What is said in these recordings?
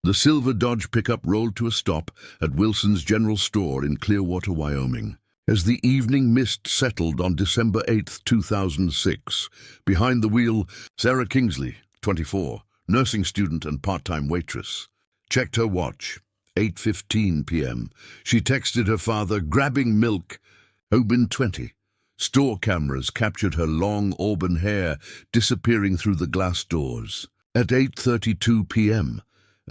The silver Dodge pickup rolled to a stop at Wilson's General Store in Clearwater, Wyoming. As the evening mist settled on December 8, 2006, behind the wheel, Sarah Kingsley, 24, nursing student and part-time waitress, checked her watch. 8:15 p.m. She texted her father, grabbing milk. Auburn 20. Store cameras captured her long auburn hair disappearing through the glass doors. At 8:32 p.m.,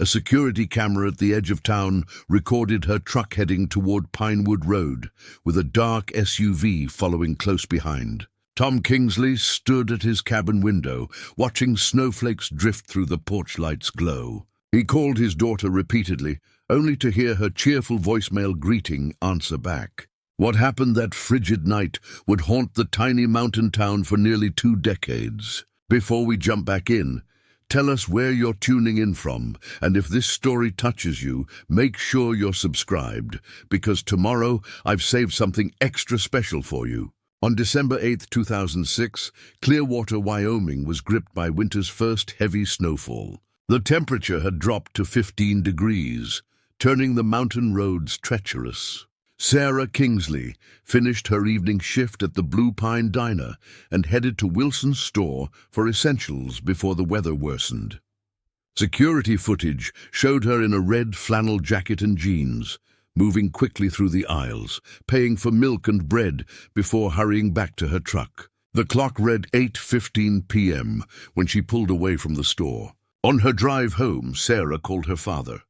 a security camera at the edge of town recorded her truck heading toward Pinewood Road, with a dark SUV following close behind. Tom Kingsley stood at his cabin window, watching snowflakes drift through the porch light's glow. He called his daughter repeatedly, only to hear her cheerful voicemail greeting answer back. What happened that frigid night would haunt the tiny mountain town for nearly 2 decades. Before we jump back in, tell us where you're tuning in from, and if this story touches you, make sure you're subscribed, because tomorrow I've saved something extra special for you. On December 8, 2006, Clearwater, Wyoming was gripped by winter's first heavy snowfall. The temperature had dropped to 15 degrees, turning the mountain roads treacherous. Sarah Kingsley finished her evening shift at the Blue Pine Diner and headed to Wilson's store for essentials before the weather worsened. Security footage showed her in a red flannel jacket and jeans, moving quickly through the aisles, paying for milk and bread before hurrying back to her truck. The clock read 8:15 p.m. when she pulled away from the store. On her drive home, Sarah called her father.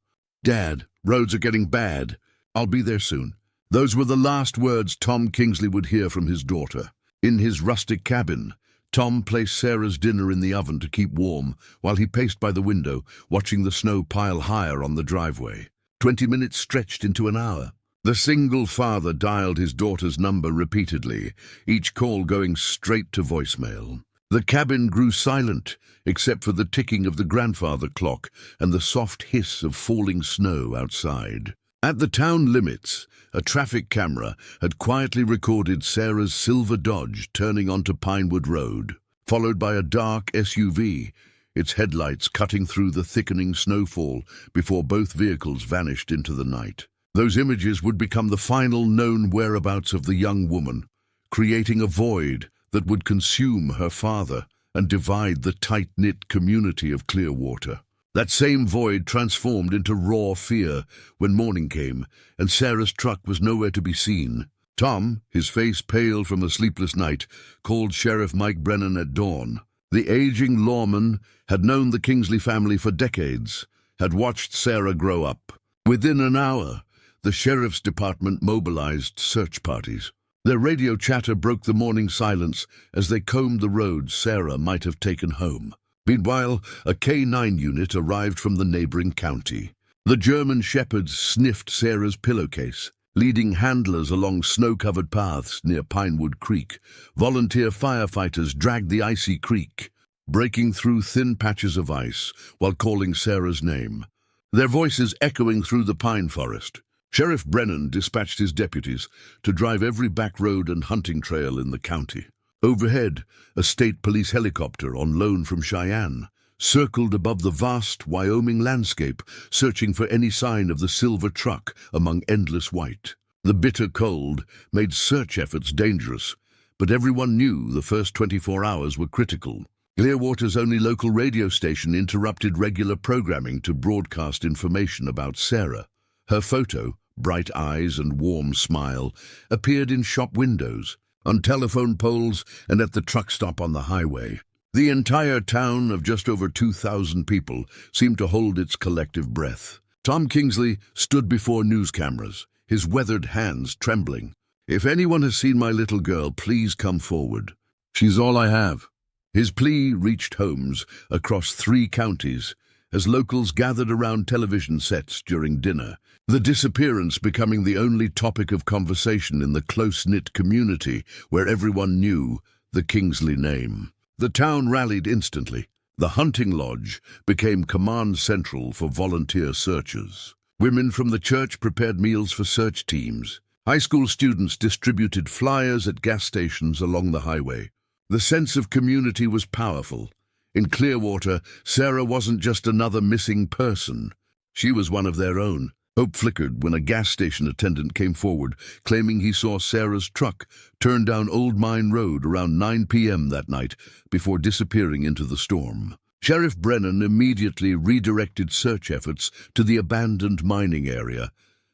"Dad, roads are getting bad. I'll be there soon." Those were the last words Tom Kingsley would hear from his daughter. In his rustic cabin, Tom placed Sarah's dinner in the oven to keep warm while he paced by the window, watching the snow pile higher on the driveway. 20 minutes stretched into an hour. The single father dialed his daughter's number repeatedly, each call going straight to voicemail. The cabin grew silent, except for the ticking of the grandfather clock and the soft hiss of falling snow outside. At the town limits, a traffic camera had quietly recorded Sarah's silver Dodge turning onto Pinewood Road, followed by a dark SUV, its headlights cutting through the thickening snowfall before both vehicles vanished into the night. Those images would become the final known whereabouts of the young woman, creating a void that would consume her father and divide the tight-knit community of Clearwater. That same void transformed into raw fear when morning came and Sarah's truck was nowhere to be seen. Tom, his face pale from a sleepless night, called Sheriff Mike Brennan at dawn. The aging lawman had known the Kingsley family for decades, had watched Sarah grow up. Within an hour, the sheriff's department mobilized search parties. Their radio chatter broke the morning silence as they combed the roads Sarah might have taken home. Meanwhile, a K-9 unit arrived from the neighboring county. The German shepherds sniffed Sarah's pillowcase, leading handlers along snow-covered paths near Pinewood Creek. Volunteer firefighters dragged the icy creek, breaking through thin patches of ice while calling Sarah's name, their voices echoing through the pine forest. Sheriff Brennan dispatched his deputies to drive every back road and hunting trail in the county. Overhead, a state police helicopter on loan from Cheyenne circled above the vast Wyoming landscape, searching for any sign of the silver truck among endless white. The bitter cold made search efforts dangerous, but everyone knew the first 24 hours were critical. Clearwater's only local radio station interrupted regular programming to broadcast information about Sarah. Her photo, bright eyes and warm smile, appeared in shop windows, on telephone poles, and at the truck stop on the highway. The entire town of just over 2,000 people seemed to hold its collective breath. Tom Kingsley stood before news cameras, his weathered hands trembling. "If anyone has seen my little girl, please come forward. She's all I have." His plea reached homes across 3 counties as locals gathered around television sets during dinner, the disappearance becoming the only topic of conversation in the close-knit community where everyone knew the Kingsley name. The town rallied instantly. The hunting lodge became command central for volunteer searchers. Women from the church prepared meals for search teams. High school students distributed flyers at gas stations along the highway. The sense of community was powerful. In Clearwater, Sarah wasn't just another missing person. She was one of their own. Hope flickered when a gas station attendant came forward, claiming he saw Sarah's truck turn down Old Mine Road around 9 p.m. that night before disappearing into the storm. Sheriff Brennan immediately redirected search efforts to the abandoned mining area,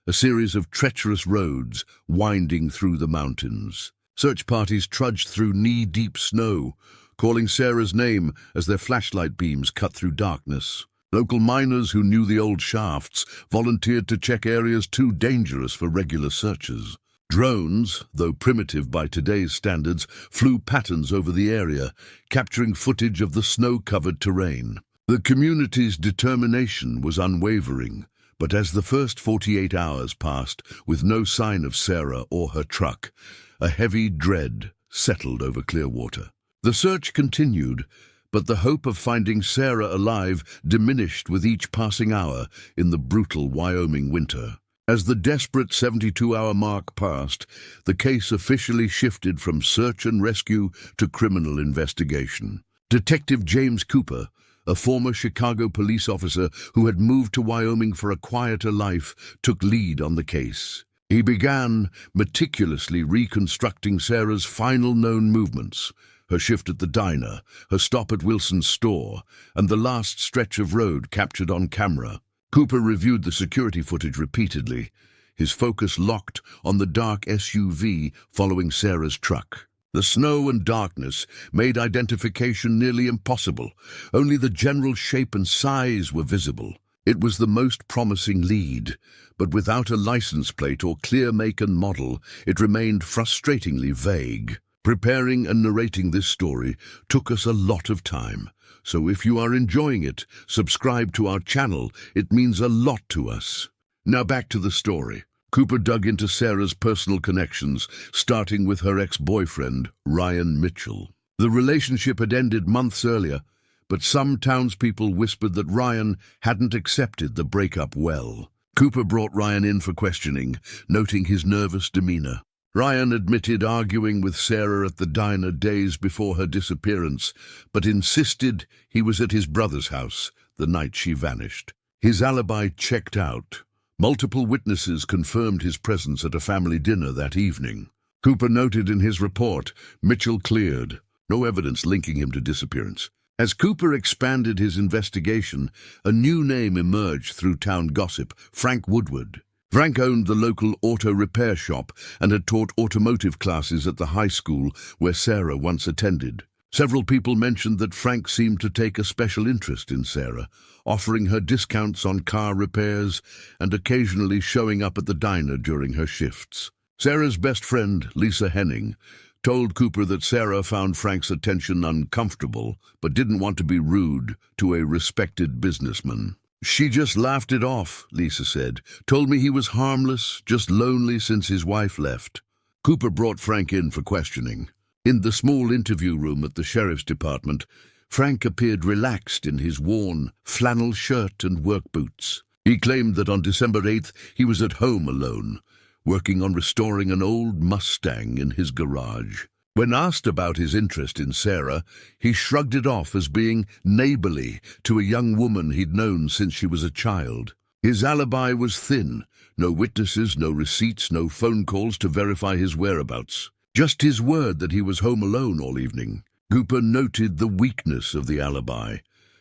a series of treacherous roads winding through the mountains. Search parties trudged through knee-deep snow, calling Sarah's name as their flashlight beams cut through darkness. Local miners who knew the old shafts volunteered to check areas too dangerous for regular searches. Drones, though primitive by today's standards, flew patterns over the area, capturing footage of the snow-covered terrain. The community's determination was unwavering, but as the first 48 hours passed with no sign of Sarah or her truck, a heavy dread settled over Clearwater. The search continued, but the hope of finding Sarah alive diminished with each passing hour in the brutal Wyoming winter. As the desperate 72-hour mark passed, the case officially shifted from search and rescue to criminal investigation. Detective James Cooper, a former Chicago police officer who had moved to Wyoming for a quieter life, took lead on the case. He began meticulously reconstructing Sarah's final known movements: her shift at the diner, her stop at Wilson's store, and the last stretch of road captured on camera. Cooper reviewed the security footage repeatedly, his focus locked on the dark SUV following Sarah's truck. The snow and darkness made identification nearly impossible. Only the general shape and size were visible. It was the most promising lead, but without a license plate or clear make and model, it remained frustratingly vague. Preparing and narrating this story took us a lot of time, so if you are enjoying it, subscribe to our channel. It means a lot to us. Now back to the story. Cooper dug into Sarah's personal connections, starting with her ex-boyfriend, Ryan Mitchell. The relationship had ended months earlier, but some townspeople whispered that Ryan hadn't accepted the breakup well. Cooper brought Ryan in for questioning, noting his nervous demeanor. Ryan admitted arguing with Sarah at the diner days before her disappearance, but insisted he was at his brother's house the night she vanished. His alibi checked out. Multiple witnesses confirmed his presence at a family dinner that evening. Cooper noted in his report, Mitchell cleared, no evidence linking him to disappearance. As Cooper expanded his investigation, a new name emerged through town gossip: Frank Woodward. Frank owned the local auto repair shop and had taught automotive classes at the high school where Sarah once attended. Several people mentioned that Frank seemed to take a special interest in Sarah, offering her discounts on car repairs and occasionally showing up at the diner during her shifts. Sarah's best friend, Lisa Henning, told Cooper that Sarah found Frank's attention uncomfortable but didn't want to be rude to a respected businessman. "She just laughed it off," Lisa said. "Told me he was harmless, just lonely since his wife left." Cooper brought Frank in for questioning. In the small interview room at the sheriff's department, Frank appeared relaxed in his worn flannel shirt and work boots. He claimed that on December 8th he was at home alone, working on restoring an old Mustang in his garage. When asked about his interest in Sarah, he shrugged it off as being neighborly to a young woman he'd known since she was a child. His alibi was thin: no witnesses, no receipts, no phone calls to verify his whereabouts. Just his word that he was home alone all evening. Cooper noted the weakness of the alibi,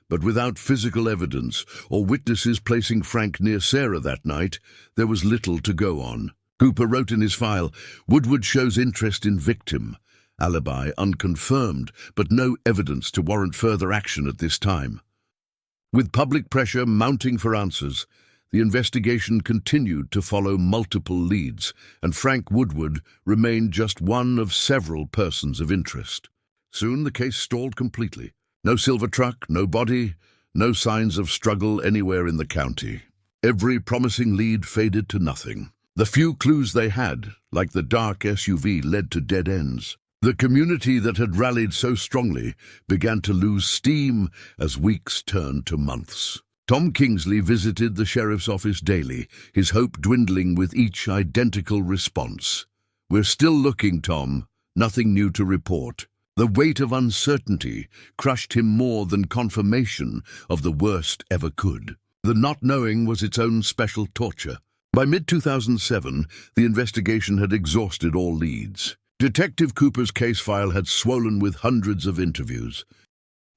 but without physical evidence or witnesses placing Frank near Sarah that night, there was little to go on. Cooper wrote in his file, "Woodward shows interest in victim. Alibi unconfirmed, but no evidence to warrant further action at this time." With public pressure mounting for answers, the investigation continued to follow multiple leads, and Frank Woodward remained just one of several persons of interest. Soon the case stalled completely. No silver truck, no body, no signs of struggle anywhere in the county. Every promising lead faded to nothing. The few clues they had, like the dark SUV, led to dead ends. The community that had rallied so strongly began to lose steam as weeks turned to months. Tom Kingsley visited the sheriff's office daily, his hope dwindling with each identical response. "We're still looking, Tom. Nothing new to report." The weight of uncertainty crushed him more than confirmation of the worst ever could. The not knowing was its own special torture. By mid-2007, the investigation had exhausted all leads. Detective Cooper's case file had swollen with hundreds of interviews,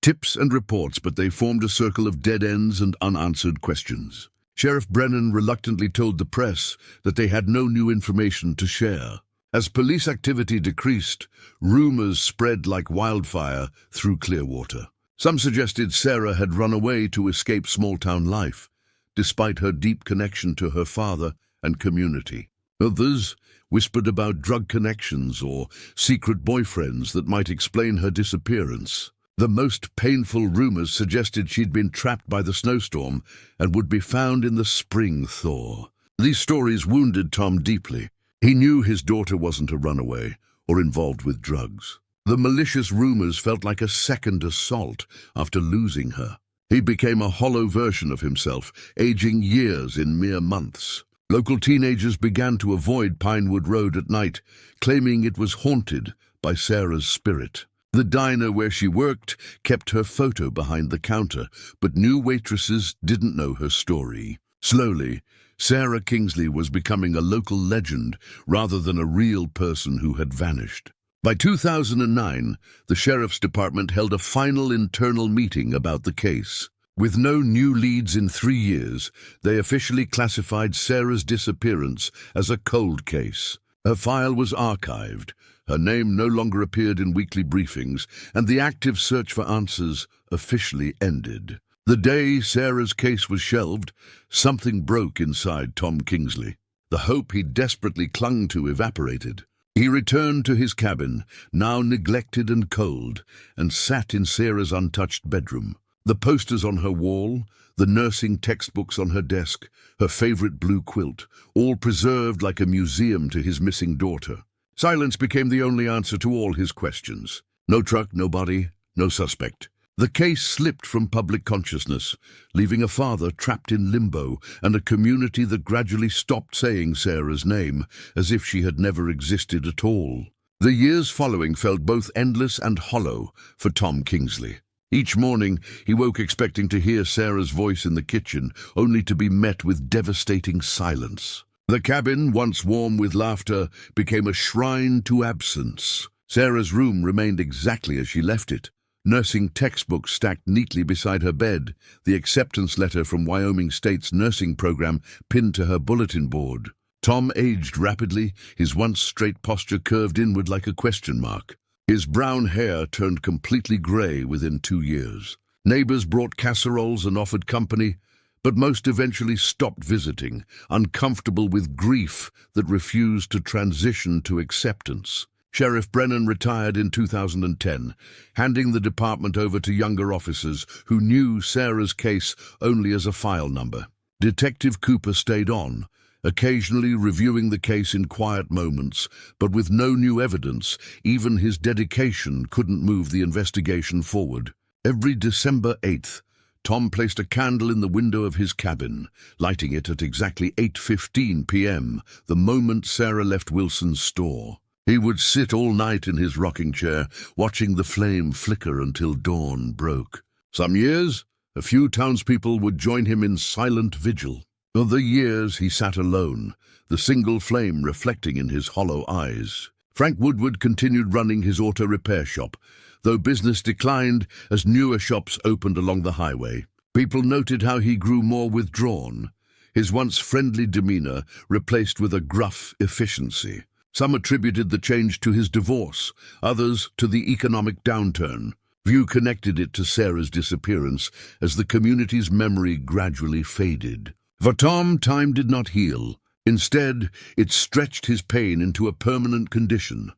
tips and reports, but they formed a circle of dead ends and unanswered questions. Sheriff Brennan reluctantly told the press that they had no new information to share. As police activity decreased, rumors spread like wildfire through Clearwater. Some suggested Sarah had run away to escape small-town life, despite her deep connection to her father and community. Others whispered about drug connections or secret boyfriends that might explain her disappearance. The most painful rumors suggested she'd been trapped by the snowstorm and would be found in the spring thaw. These stories wounded Tom deeply. He knew his daughter wasn't a runaway or involved with drugs. The malicious rumors felt like a second assault after losing her. He became a hollow version of himself, aging years in mere months. Local teenagers began to avoid Pinewood Road at night, claiming it was haunted by Sarah's spirit. The diner where she worked kept her photo behind the counter, but new waitresses didn't know her story. Slowly, Sarah Kingsley was becoming a local legend rather than a real person who had vanished. By 2009, the Sheriff's Department held a final internal meeting about the case. With no new leads in 3 years, they officially classified Sarah's disappearance as a cold case. Her file was archived, her name no longer appeared in weekly briefings, and the active search for answers officially ended. The day Sarah's case was shelved, something broke inside Tom Kingsley. The hope he desperately clung to evaporated. He returned to his cabin, now neglected and cold, and sat in Sarah's untouched bedroom. The posters on her wall, the nursing textbooks on her desk, her favorite blue quilt, all preserved like a museum to his missing daughter. Silence became the only answer to all his questions. No truck, no body, no suspect. The case slipped from public consciousness, leaving a father trapped in limbo and a community that gradually stopped saying Sarah's name, as if she had never existed at all. The years following felt both endless and hollow for Tom Kingsley. Each morning, he woke expecting to hear Sarah's voice in the kitchen, only to be met with devastating silence. The cabin, once warm with laughter, became a shrine to absence. Sarah's room remained exactly as she left it. Nursing textbooks stacked neatly beside her bed, the acceptance letter from Wyoming State's nursing program pinned to her bulletin board. Tom aged rapidly, his once straight posture curved inward like a question mark. His brown hair turned completely gray within 2 years. Neighbors brought casseroles and offered company, but most eventually stopped visiting, uncomfortable with grief that refused to transition to acceptance. Sheriff Brennan retired in 2010, handing the department over to younger officers who knew Sarah's case only as a file number. Detective Cooper stayed on, occasionally reviewing the case in quiet moments, but with no new evidence, even his dedication couldn't move the investigation forward. Every December 8th, Tom placed a candle in the window of his cabin, lighting it at exactly 8:15 p.m., the moment Sarah left Wilson's store. He would sit all night in his rocking chair, watching the flame flicker until dawn broke. Some years, a few townspeople would join him in silent vigil. Other years he sat alone, the single flame reflecting in his hollow eyes. Frank Woodward continued running his auto repair shop, though business declined as newer shops opened along the highway. People noted how he grew more withdrawn, his once friendly demeanor replaced with a gruff efficiency. Some attributed the change to his divorce, others to the economic downturn. Few connected it to Sarah's disappearance as the community's memory gradually faded. For Tom, time did not heal. Instead, it stretched his pain into a permanent condition,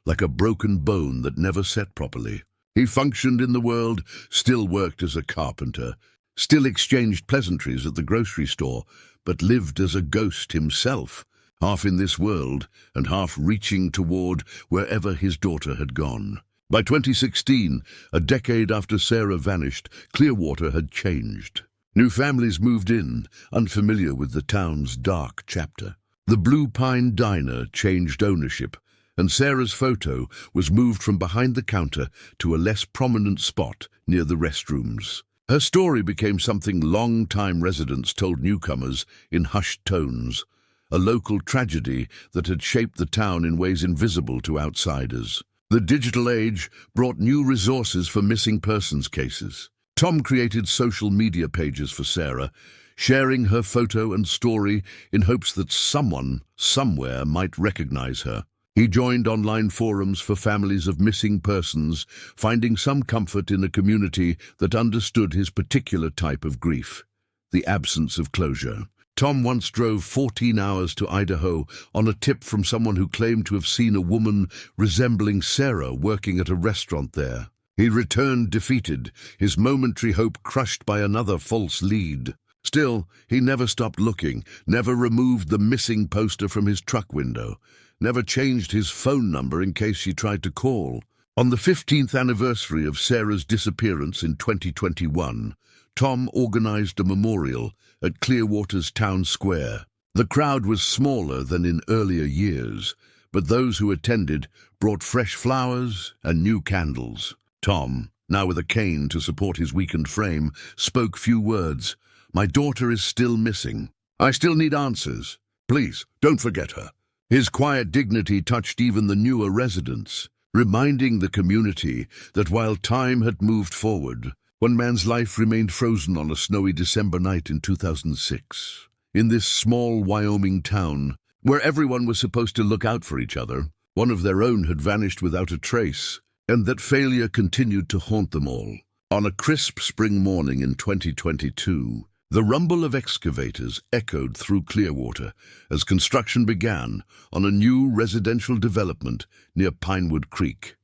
like a broken bone that never set properly. He functioned in the world, still worked as a carpenter, still exchanged pleasantries at the grocery store, but lived as a ghost himself, half in this world and half reaching toward wherever his daughter had gone. By 2016, a decade after Sarah vanished, Clearwater had changed. New families moved in, unfamiliar with the town's dark chapter. The Blue Pine Diner changed ownership, and Sarah's photo was moved from behind the counter to a less prominent spot near the restrooms. Her story became something long-time residents told newcomers in hushed tones, a local tragedy that had shaped the town in ways invisible to outsiders. The digital age brought new resources for missing persons cases. Tom created social media pages for Sarah, sharing her photo and story in hopes that someone, somewhere, might recognize her. He joined online forums for families of missing persons, finding some comfort in a community that understood his particular type of grief, the absence of closure. Tom once drove 14 hours to Idaho on a tip from someone who claimed to have seen a woman resembling Sarah working at a restaurant there. He returned defeated, his momentary hope crushed by another false lead. Still, he never stopped looking, never removed the missing poster from his truck window, never changed his phone number in case she tried to call. On the 15th anniversary of Sarah's disappearance in 2021, Tom organized a memorial at Clearwater's town square. The crowd was smaller than in earlier years, but those who attended brought fresh flowers and new candles. Tom, now with a cane to support his weakened frame, spoke few words. "My daughter is still missing. I still need answers. Please, don't forget her." His quiet dignity touched even the newer residents, reminding the community that while time had moved forward, one man's life remained frozen on a snowy December night in 2006. In this small Wyoming town, where everyone was supposed to look out for each other, one of their own had vanished without a trace, and that failure continued to haunt them all. On a crisp spring morning in 2022, the rumble of excavators echoed through Clearwater as construction began on a new residential development near Pinewood Creek.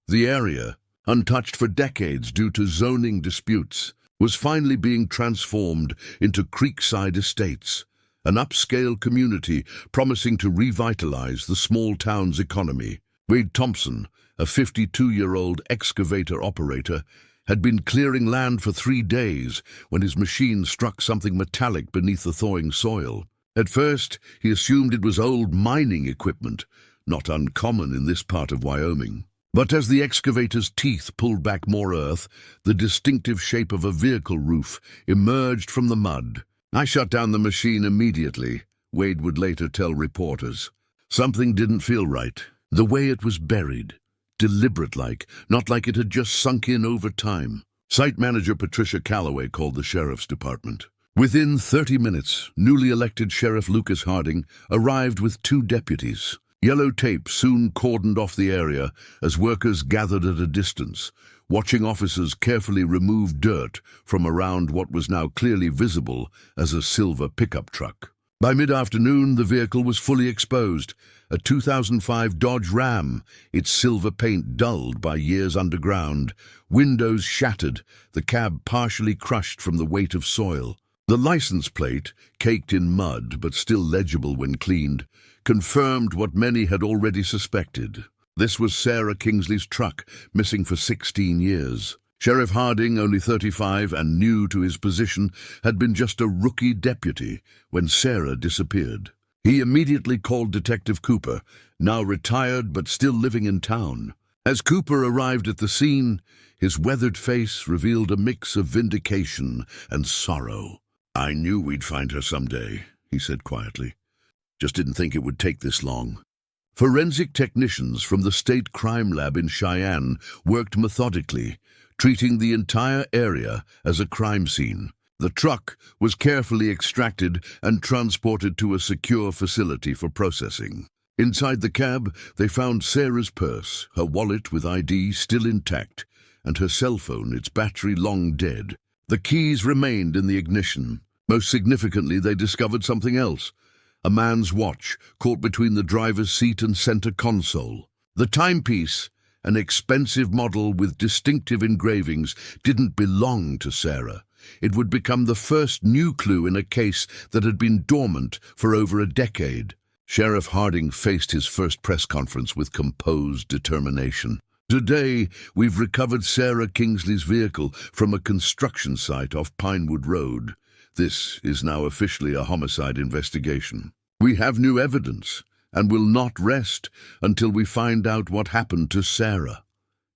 The area, untouched for decades due to zoning disputes, was finally being transformed into Creekside Estates, an upscale community promising to revitalize the small town's economy. Wade Thompson, a 52-year-old excavator operator, had been clearing land for 3 days when his machine struck something metallic beneath the thawing soil. At first, he assumed it was old mining equipment, not uncommon in this part of Wyoming. But as the excavator's teeth pulled back more earth, the distinctive shape of a vehicle roof emerged from the mud. "I shut down the machine immediately," Wade would later tell reporters. Something didn't feel right. The way it was buried, deliberate-like, not like it had just sunk in over time. Site manager Patricia Calloway called the sheriff's department. Within 30 minutes, newly elected Sheriff Lucas Harding arrived with 2 deputies. Yellow tape soon cordoned off the area as workers gathered at a distance, watching officers carefully remove dirt from around what was now clearly visible as a silver pickup truck. By mid-afternoon, the vehicle was fully exposed, a 2005 Dodge Ram, its silver paint dulled by years underground, windows shattered, the cab partially crushed from the weight of soil. The license plate, caked in mud but still legible when cleaned, confirmed what many had already suspected. This was Sarah Kingsley's truck, missing for 16 years. Sheriff Harding, only 35 and new to his position, had been just a rookie deputy when Sarah disappeared. He immediately called Detective Cooper, now retired but still living in town. As Cooper arrived at the scene, his weathered face revealed a mix of vindication and sorrow. "I knew we'd find her someday," he said quietly. "Just didn't think it would take this long." Forensic technicians from the State Crime Lab in Cheyenne worked methodically, treating the entire area as a crime scene. The truck was carefully extracted and transported to a secure facility for processing. Inside the cab, they found Sarah's purse, her wallet with ID still intact, and her cell phone, its battery long dead. The keys remained in the ignition. Most significantly, they discovered something else. A man's watch caught between the driver's seat and center console. The timepiece, an expensive model with distinctive engravings, didn't belong to Sarah. It would become the first new clue in a case that had been dormant for over a decade. Sheriff Harding faced his first press conference with composed determination. "Today, we've recovered Sarah Kingsley's vehicle from a construction site off Pinewood Road. This is now officially a homicide investigation. We have new evidence and will not rest until we find out what happened to Sarah."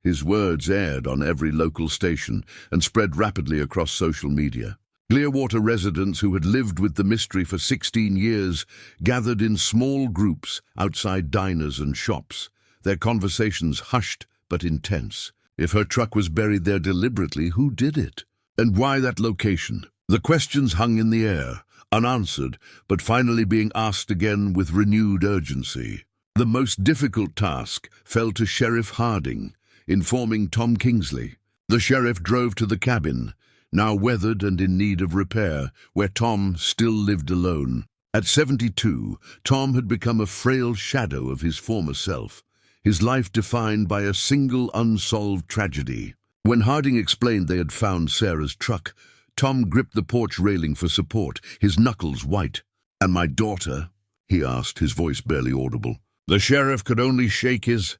His words aired on every local station and spread rapidly across social media. Clearwater residents who had lived with the mystery for 16 years gathered in small groups outside diners and shops, their conversations hushed but intense. If her truck was buried there deliberately, who did it? And why that location? The questions hung in the air, unanswered, but finally being asked again with renewed urgency. The most difficult task fell to Sheriff Harding, informing Tom Kingsley. The sheriff drove to the cabin, now weathered and in need of repair, where Tom still lived alone. At 72, Tom had become a frail shadow of his former self, his life defined by a single unsolved tragedy. When Harding explained they had found Sarah's truck, Tom gripped the porch railing for support, his knuckles white. "And my daughter?" he asked, his voice barely audible. The sheriff could only shake his...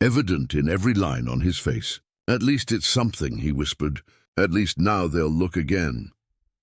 evident in every line on his face. "At least it's something," he whispered. "At least now they'll look again."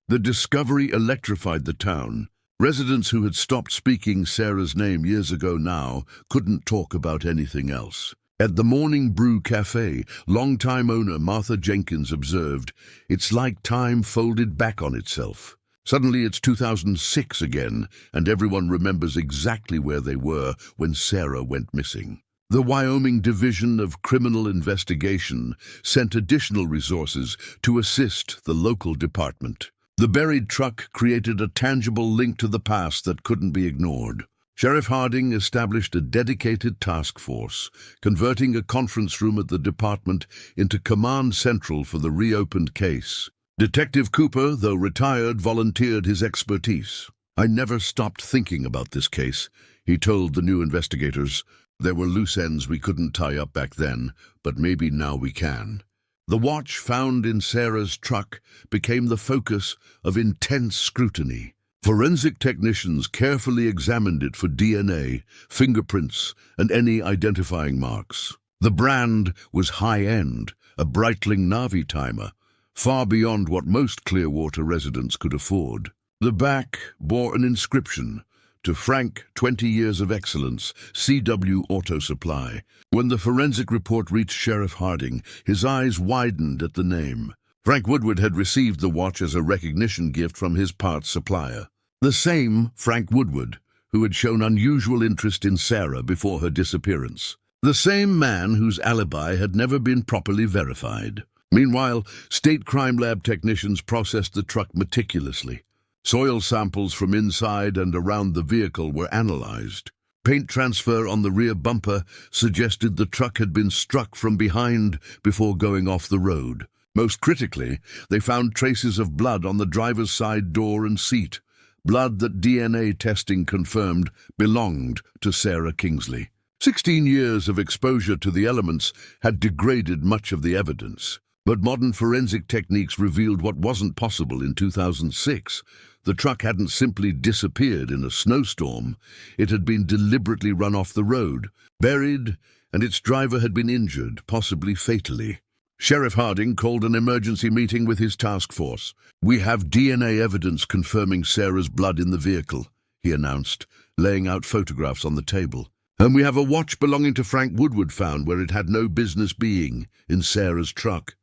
The discovery electrified the town. Residents who had stopped speaking Sarah's name years ago now couldn't talk about anything else. At the Morning Brew Cafe, longtime owner Martha Jenkins observed, "It's like time folded back on itself. Suddenly it's 2006 again, and everyone remembers exactly where they were when Sarah went missing." The Wyoming Division of Criminal Investigation sent additional resources to assist the local department. The buried truck created a tangible link to the past that couldn't be ignored. Sheriff Harding established a dedicated task force, converting a conference room at the department into command central for the reopened case. Detective Cooper, though retired, volunteered his expertise. "I never stopped thinking about this case," he told the new investigators. "There were loose ends we couldn't tie up back then, but maybe now we can." The watch found in Sarah's truck became the focus of intense scrutiny. Forensic technicians carefully examined it for DNA, fingerprints, and any identifying marks. The brand was high-end, a Breitling Navi timer, far beyond what most Clearwater residents could afford. The back bore an inscription, "To Frank, 20 years of excellence, CW Auto Supply." When the forensic report reached Sheriff Harding, his eyes widened at the name. Frank Woodward had received the watch as a recognition gift from his parts supplier. The same Frank Woodward, who had shown unusual interest in Sarah before her disappearance. The same man whose alibi had never been properly verified. Meanwhile, state crime lab technicians processed the truck meticulously. Soil samples from inside and around the vehicle were analyzed. Paint transfer on the rear bumper suggested the truck had been struck from behind before going off the road. Most critically, they found traces of blood on the driver's side door and seat, blood that DNA testing confirmed belonged to Sarah Kingsley. 16 years of exposure to the elements had degraded much of the evidence, but modern forensic techniques revealed what wasn't possible in 2006. The truck hadn't simply disappeared in a snowstorm. It had been deliberately run off the road, buried, and its driver had been injured, possibly fatally. Sheriff Harding called an emergency meeting with his task force. "We have DNA evidence confirming Sarah's blood in the vehicle," he announced, laying out photographs on the table. "And we have a watch belonging to Frank Woodward found where it had no business being, in Sarah's truck."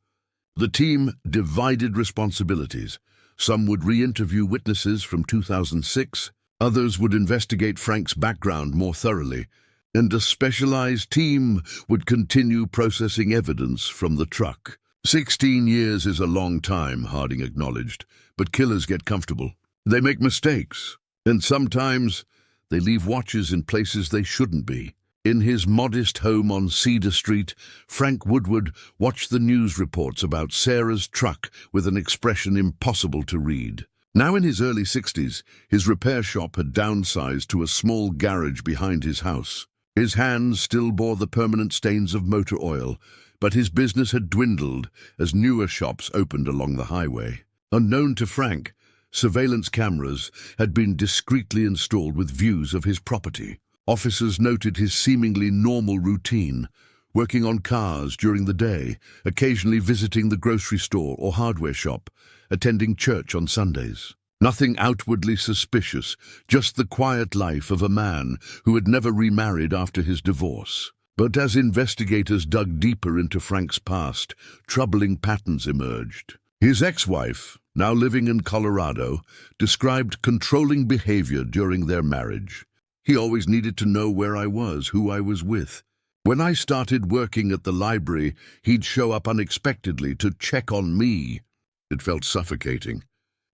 The team divided responsibilities. Some would re-interview witnesses from 2006, others would investigate Frank's background more thoroughly, and a specialized team would continue processing evidence from the truck. 16 years is a long time, Harding acknowledged, but killers get comfortable. They make mistakes, and sometimes they leave watches in places they shouldn't be. In his modest home on Cedar Street, Frank Woodward watched the news reports about Sarah's truck with an expression impossible to read. Now in his early 60s, his repair shop had downsized to a small garage behind his house. His hands still bore the permanent stains of motor oil, but his business had dwindled as newer shops opened along the highway. Unknown to Frank, surveillance cameras had been discreetly installed with views of his property. Officers noted his seemingly normal routine, working on cars during the day, occasionally visiting the grocery store or hardware shop, attending church on Sundays. Nothing outwardly suspicious, just the quiet life of a man who had never remarried after his divorce. But as investigators dug deeper into Frank's past, troubling patterns emerged. His ex-wife, now living in Colorado, described controlling behavior during their marriage. He always needed to know where I was, who I was with. When I started working at the library, he'd show up unexpectedly to check on me. It felt suffocating.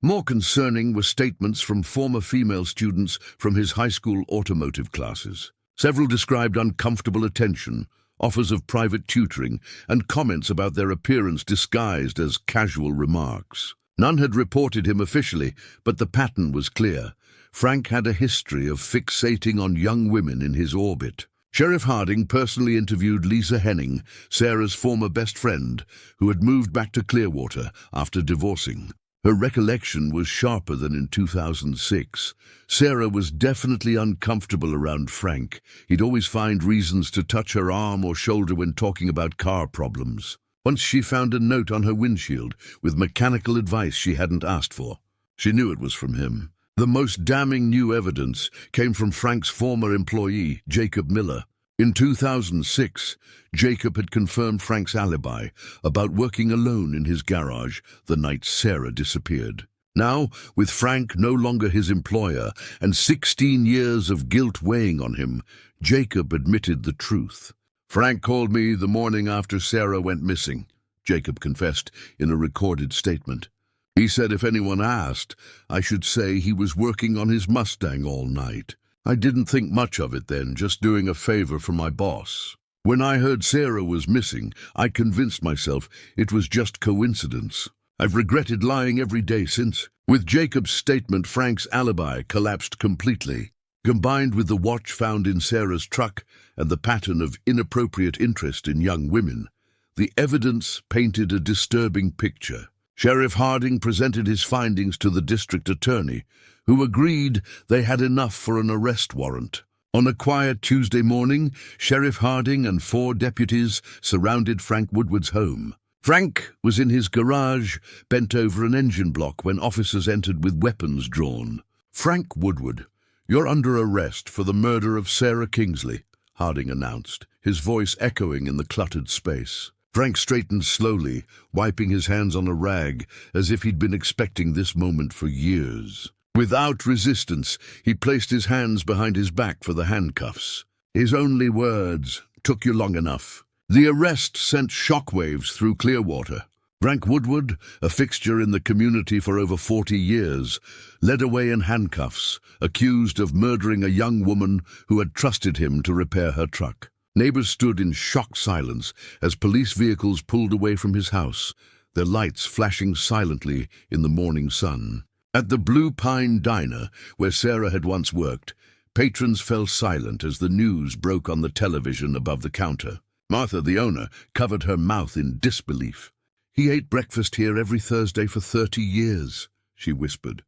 More concerning were statements from former female students from his high school automotive classes. Several described uncomfortable attention, offers of private tutoring, and comments about their appearance disguised as casual remarks. None had reported him officially, but the pattern was clear. Frank had a history of fixating on young women in his orbit. Sheriff Harding personally interviewed Lisa Henning, Sarah's former best friend, who had moved back to Clearwater after divorcing. Her recollection was sharper than in 2006. Sarah was definitely uncomfortable around Frank. He'd always find reasons to touch her arm or shoulder when talking about car problems. Once she found a note on her windshield with mechanical advice she hadn't asked for. She knew it was from him. The most damning new evidence came from Frank's former employee, Jacob Miller. In 2006, Jacob had confirmed Frank's alibi about working alone in his garage the night Sarah disappeared. Now, with Frank no longer his employer and 16 years of guilt weighing on him, Jacob admitted the truth. "Frank called me the morning after Sarah went missing," Jacob confessed in a recorded statement. "He said if anyone asked, I should say he was working on his Mustang all night. I didn't think much of it then, just doing a favor for my boss. When I heard Sarah was missing, I convinced myself it was just coincidence. I've regretted lying every day since." With Jacob's statement, Frank's alibi collapsed completely. Combined with the watch found in Sarah's truck and the pattern of inappropriate interest in young women, the evidence painted a disturbing picture. Sheriff Harding presented his findings to the district attorney, who agreed they had enough for an arrest warrant. On a quiet Tuesday morning, Sheriff Harding and 4 deputies surrounded Frank Woodward's home. Frank was in his garage, bent over an engine block when officers entered with weapons drawn. "Frank Woodward, you're under arrest for the murder of Sarah Kingsley," Harding announced, his voice echoing in the cluttered space. Frank straightened slowly, wiping his hands on a rag, as if he'd been expecting this moment for years. Without resistance, he placed his hands behind his back for the handcuffs. His only words, "Took you long enough." The arrest sent shockwaves through Clearwater. Frank Woodward, a fixture in the community for over 40 years, led away in handcuffs, accused of murdering a young woman who had trusted him to repair her truck. Neighbors stood in shocked silence as police vehicles pulled away from his house, their lights flashing silently in the morning sun. At the Blue Pine Diner, where Sarah had once worked, patrons fell silent as the news broke on the television above the counter. Martha, the owner, covered her mouth in disbelief. "He ate breakfast here every Thursday for 30 years, she whispered.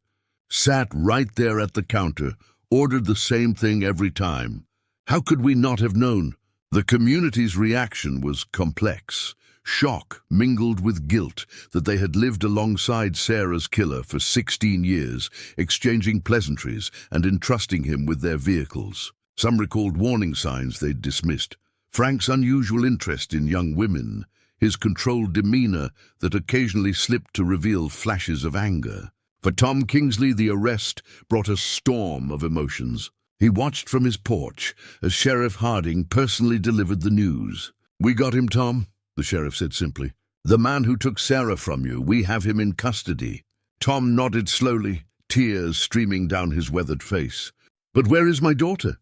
"Sat right there at the counter, ordered the same thing every time. How could we not have known?" The community's reaction was complex. Shock mingled with guilt that they had lived alongside Sarah's killer for 16 years, exchanging pleasantries and entrusting him with their vehicles. Some recalled warning signs they'd dismissed. Frank's unusual interest in young women, his controlled demeanor that occasionally slipped to reveal flashes of anger. For Tom Kingsley, the arrest brought a storm of emotions. He watched from his porch as Sheriff Harding personally delivered the news. "We got him, Tom," the sheriff said simply. "The man who took Sarah from you, we have him in custody." Tom nodded slowly, tears streaming down his weathered face. "But where is my daughter?"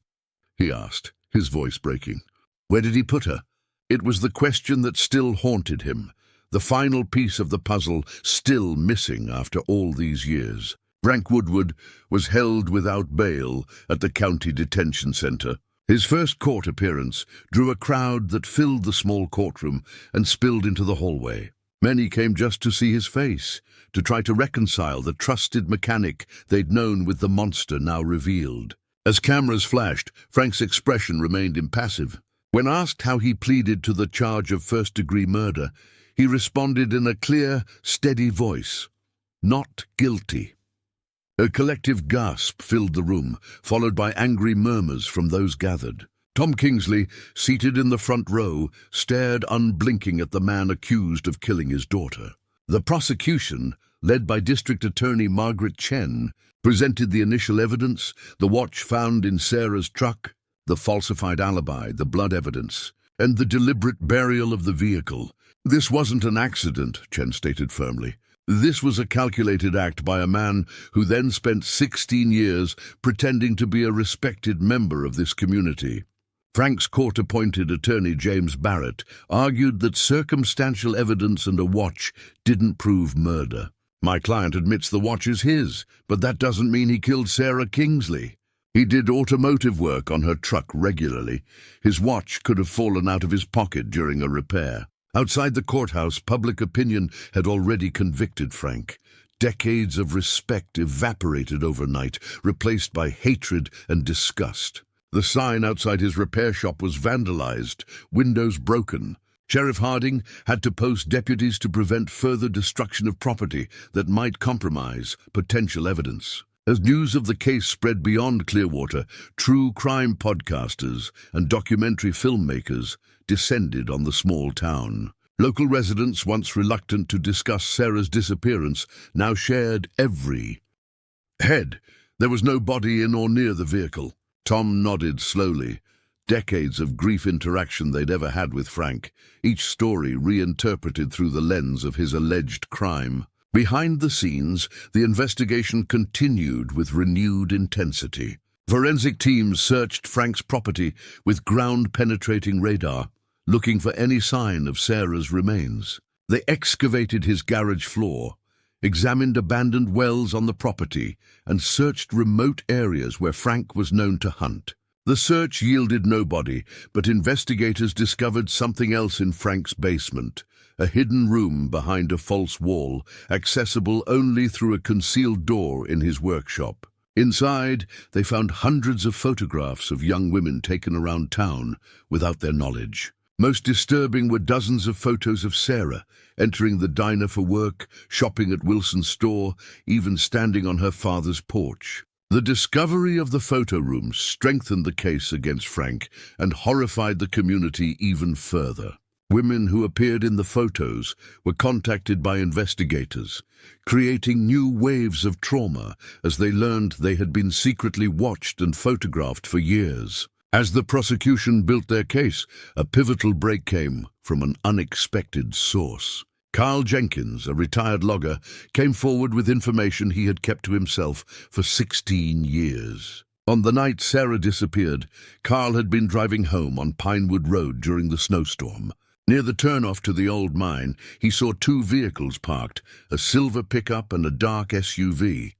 he asked, his voice breaking. Where did he put her? It was the question that still haunted him, the final piece of the puzzle still missing after all these years. Frank Woodward was held without bail at the county detention center. His first court appearance drew a crowd that filled the small courtroom and spilled into the hallway. Many came just to see his face, to try to reconcile the trusted mechanic they'd known with the monster now revealed. As cameras flashed, Frank's expression remained impassive. When asked how he pleaded to the charge of first-degree murder, he responded in a clear, steady voice, "Not guilty." A collective gasp filled the room, followed by angry murmurs from those gathered. Tom Kingsley, seated in the front row, stared unblinking at the man accused of killing his daughter. The prosecution, led by District Attorney Margaret Chen, presented the initial evidence, the watch found in Sarah's truck, the falsified alibi, the blood evidence, and the deliberate burial of the vehicle. This wasn't an accident, Chen stated firmly. This was a calculated act by a man who then spent 16 years pretending to be a respected member of this community. Frank's court-appointed attorney James Barrett argued that circumstantial evidence and a watch didn't prove murder. My client admits the watch is his, but that doesn't mean he killed Sarah Kingsley. He did automotive work on her truck regularly. His watch could have fallen out of his pocket during a repair. Outside the courthouse, public opinion had already convicted Frank. Decades of respect evaporated overnight, replaced by hatred and disgust. The sign outside his repair shop was vandalized, windows broken. Sheriff Harding had to post deputies to prevent further destruction of property that might compromise potential evidence. As news of the case spread beyond Clearwater, true crime podcasters and documentary filmmakers descended on the small town. Local residents, once reluctant to discuss Sarah's disappearance, now shared every head. There was no body in or near the vehicle. Tom nodded slowly. Decades of grief interaction they'd ever had with Frank, each story reinterpreted through the lens of his alleged crime. Behind the scenes, the investigation continued with renewed intensity. Forensic teams searched Frank's property with ground-penetrating radar, looking for any sign of Sarah's remains. They excavated his garage floor, examined abandoned wells on the property, and searched remote areas where Frank was known to hunt. The search yielded no body, but investigators discovered something else in Frank's basement, a hidden room behind a false wall, accessible only through a concealed door in his workshop. Inside, they found hundreds of photographs of young women taken around town without their knowledge. Most disturbing were dozens of photos of Sarah, entering the diner for work, shopping at Wilson's store, even standing on her father's porch. The discovery of the photo room strengthened the case against Frank and horrified the community even further. Women who appeared in the photos were contacted by investigators, creating new waves of trauma as they learned they had been secretly watched and photographed for years. As the prosecution built their case, a pivotal break came from an unexpected source. Carl Jenkins, a retired logger, came forward with information he had kept to himself for 16 years. On the night Sarah disappeared, Carl had been driving home on Pinewood Road during the snowstorm. Near the turnoff to the old mine, he saw two vehicles parked, a silver pickup and a dark SUV.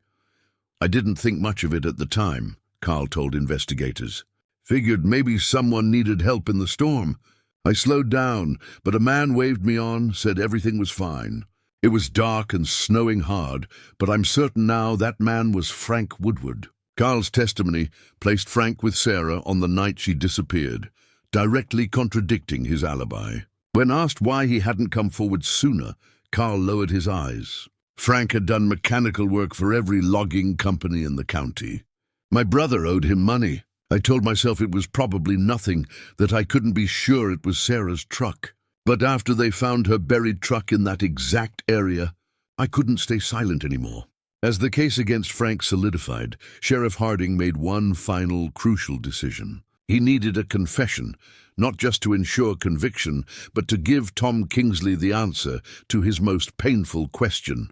"I didn't think much of it at the time," Carl told investigators. "Figured maybe someone needed help in the storm. I slowed down, but a man waved me on, said everything was fine. It was dark and snowing hard, but I'm certain now that man was Frank Woodward." Carl's testimony placed Frank with Sarah on the night she disappeared, directly contradicting his alibi. When asked why he hadn't come forward sooner, Carl lowered his eyes. Frank had done mechanical work for every logging company in the county. "My brother owed him money. I told myself it was probably nothing, that I couldn't be sure it was Sarah's truck. But after they found her buried truck in that exact area, I couldn't stay silent anymore." As the case against Frank solidified, Sheriff Harding made one final crucial decision. He needed a confession, not just to ensure conviction, but to give Tom Kingsley the answer to his most painful question.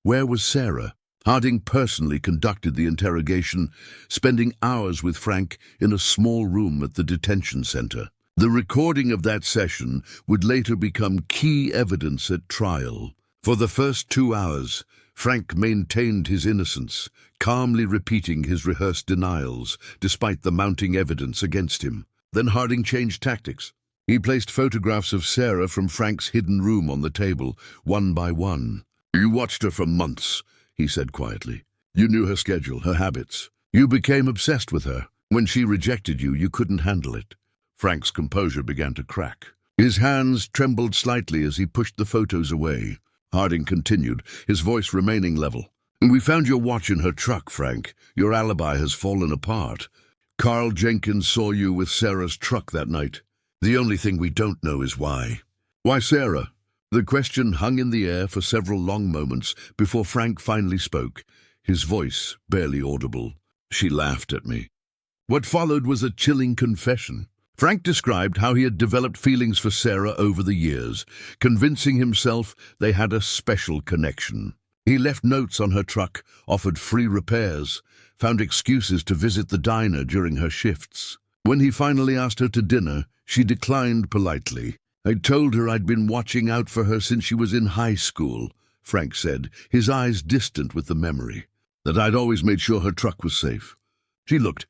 Where was Sarah? Harding personally conducted the interrogation, spending hours with Frank in a small room at the detention center. The recording of that session would later become key evidence at trial. For the first 2 hours, Frank maintained his innocence, calmly repeating his rehearsed denials, despite the mounting evidence against him. Then Harding changed tactics. He placed photographs of Sarah from Frank's hidden room on the table, one by one. "You watched her for months," he said quietly. "You knew her schedule, her habits. You became obsessed with her. When she rejected you, you couldn't handle it." Frank's composure began to crack. His hands trembled slightly as he pushed the photos away. Harding continued, his voice remaining level. "We found your watch in her truck, Frank. Your alibi has fallen apart. Carl Jenkins saw you with Sarah's truck that night. The only thing we don't know is why. Why Sarah? The question hung in the air for several long moments before Frank finally spoke, his voice barely audible. She laughed at me. What followed was a chilling confession. Frank described how he had developed feelings for Sarah over the years, convincing himself they had a special connection. He left notes on her truck, offered free repairs, found excuses to visit the diner during her shifts. When he finally asked her to dinner, she declined politely. I told her I'd been watching out for her since she was in high school, Frank said, his eyes distant with the memory. That I'd always made sure her truck was safe. She looked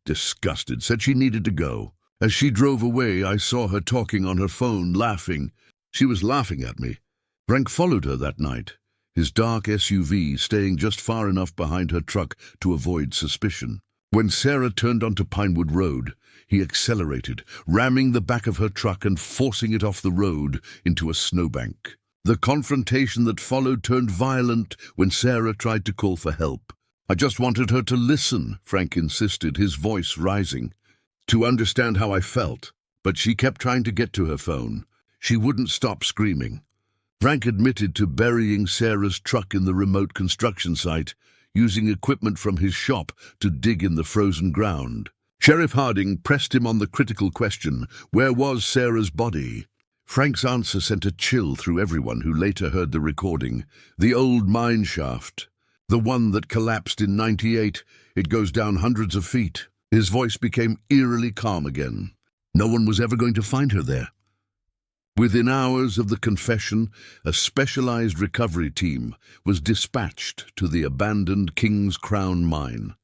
disgusted, said she needed to go. As she drove away, I saw her talking on her phone, laughing. She was laughing at me. Frank followed her that night, his dark SUV staying just far enough behind her truck to avoid suspicion. When Sarah turned onto Pinewood Road, he accelerated, ramming the back of her truck and forcing it off the road into a snowbank. The confrontation that followed turned violent when Sarah tried to call for help. I just wanted her to listen, Frank insisted, his voice rising, to understand how I felt. But she kept trying to get to her phone. She wouldn't stop screaming. Frank admitted to burying Sarah's truck in the remote construction site, using equipment from his shop to dig in the frozen ground. Sheriff Harding pressed him on the critical question, where was Sarah's body? Frank's answer sent a chill through everyone who later heard the recording. The old mine shaft, the one that collapsed in '98, it goes down hundreds of feet. His voice became eerily calm again. No one was ever going to find her there. Within hours of the confession, a specialized recovery team was dispatched to the abandoned King's Crown mine.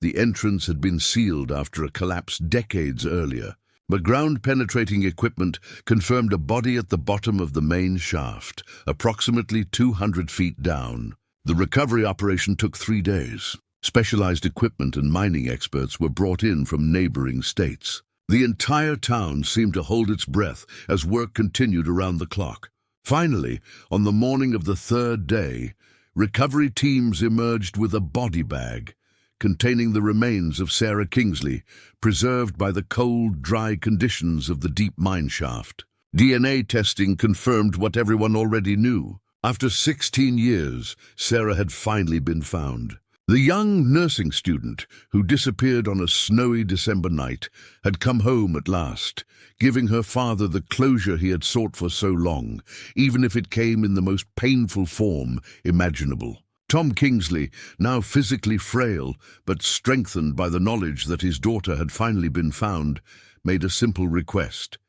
The entrance had been sealed after a collapse decades earlier, but ground-penetrating equipment confirmed a body at the bottom of the main shaft, approximately 200 feet down. The recovery operation took 3 days. Specialized equipment and mining experts were brought in from neighboring states. The entire town seemed to hold its breath as work continued around the clock. Finally, on the morning of the 3rd day, recovery teams emerged with a body bag containing the remains of Sarah Kingsley, preserved by the cold, dry conditions of the deep mine shaft. DNA testing confirmed what everyone already knew. After 16 years, Sarah had finally been found. The young nursing student, who disappeared on a snowy December night, had come home at last, giving her father the closure he had sought for so long, even if it came in the most painful form imaginable. Tom Kingsley, now physically frail but strengthened by the knowledge that his daughter had finally been found, made a simple request.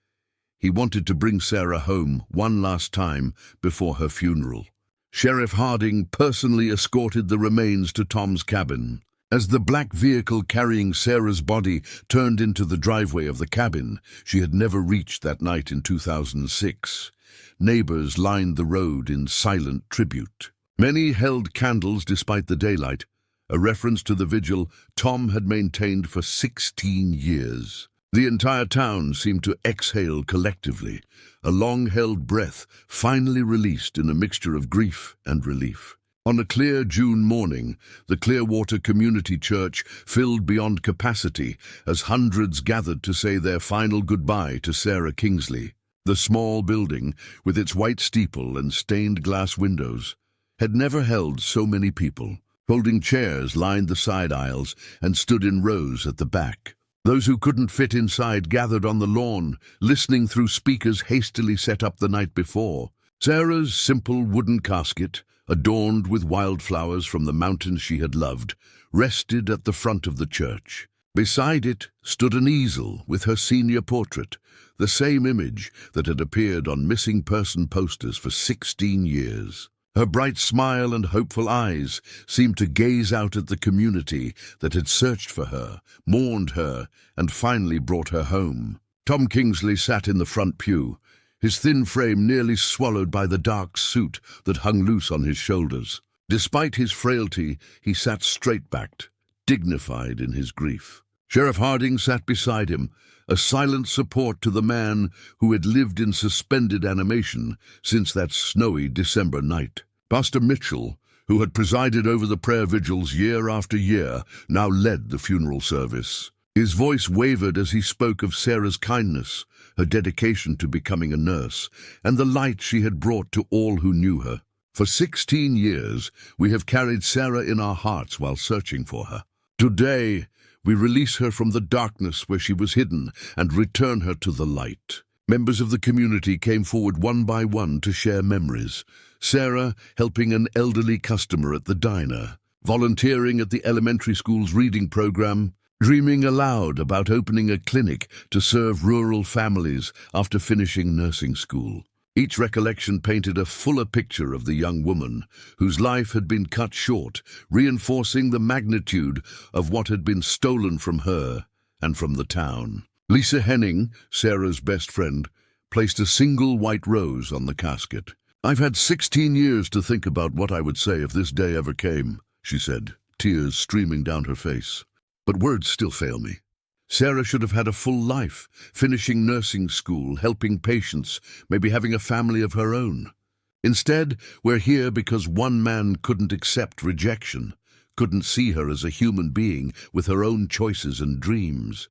He wanted to bring Sarah home one last time before her funeral. Sheriff Harding personally escorted the remains to Tom's cabin. As the black vehicle carrying Sarah's body turned into the driveway of the cabin she had never reached that night in 2006, neighbors lined the road in silent tribute. Many held candles despite the daylight, a reference to the vigil Tom had maintained for 16 years. The entire town seemed to exhale collectively, a long-held breath finally released in a mixture of grief and relief. On a clear June morning, the Clearwater Community Church filled beyond capacity as hundreds gathered to say their final goodbye to Sarah Kingsley. The small building, with its white steeple and stained glass windows, had never held so many people. Folding chairs lined the side aisles and stood in rows at the back. Those who couldn't fit inside gathered on the lawn, listening through speakers hastily set up the night before. Sarah's simple wooden casket, adorned with wildflowers from the mountains she had loved, rested at the front of the church. Beside it stood an easel with her senior portrait, the same image that had appeared on missing person posters for 16 years. Her bright smile and hopeful eyes seemed to gaze out at the community that had searched for her, mourned her, and finally brought her home. Tom Kingsley sat in the front pew, his thin frame nearly swallowed by the dark suit that hung loose on his shoulders. Despite his frailty, he sat straight-backed, dignified in his grief. Sheriff Harding sat beside him, a silent support to the man who had lived in suspended animation since that snowy December night. Pastor Mitchell, who had presided over the prayer vigils year after year, now led the funeral service. His voice wavered as he spoke of Sarah's kindness, her dedication to becoming a nurse, and the light she had brought to all who knew her. For 16 years, we have carried Sarah in our hearts while searching for her. Today, we release her from the darkness where she was hidden and return her to the light. Members of the community came forward one by one to share memories. Sarah helping an elderly customer at the diner, volunteering at the elementary school's reading program, dreaming aloud about opening a clinic to serve rural families after finishing nursing school. Each recollection painted a fuller picture of the young woman whose life had been cut short, reinforcing the magnitude of what had been stolen from her and from the town. Lisa Henning, Sarah's best friend, placed a single white rose on the casket. "I've had 16 years to think about what I would say if this day ever came," she said, tears streaming down her face. "But words still fail me. Sarah should have had a full life, finishing nursing school, helping patients, maybe having a family of her own. Instead, we're here because one man couldn't accept rejection, couldn't see her as a human being with her own choices and dreams."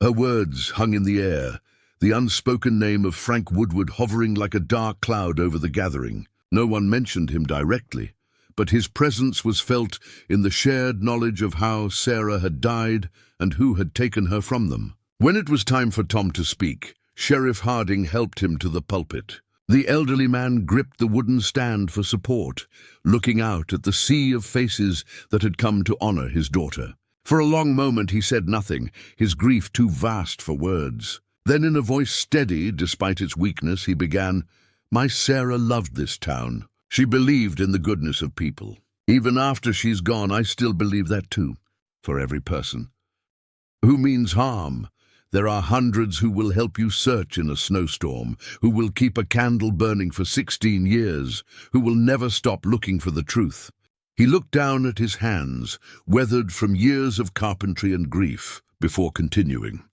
Her words hung in the air, the unspoken name of Frank Woodward hovering like a dark cloud over the gathering. No one mentioned him directly, but his presence was felt in the shared knowledge of how Sarah had died and who had taken her from them. When it was time for Tom to speak, Sheriff Harding helped him to the pulpit. The elderly man gripped the wooden stand for support, looking out at the sea of faces that had come to honor his daughter. For a long moment he said nothing, his grief too vast for words. Then in a voice steady despite its weakness, he began, "My Sarah loved this town. She believed in the goodness of people. Even after she's gone, I still believe that too, for every person who means harm. There are hundreds who will help you search in a snowstorm, who will keep a candle burning for 16 years, who will never stop looking for the truth." He looked down at his hands, weathered from years of carpentry and grief, before continuing.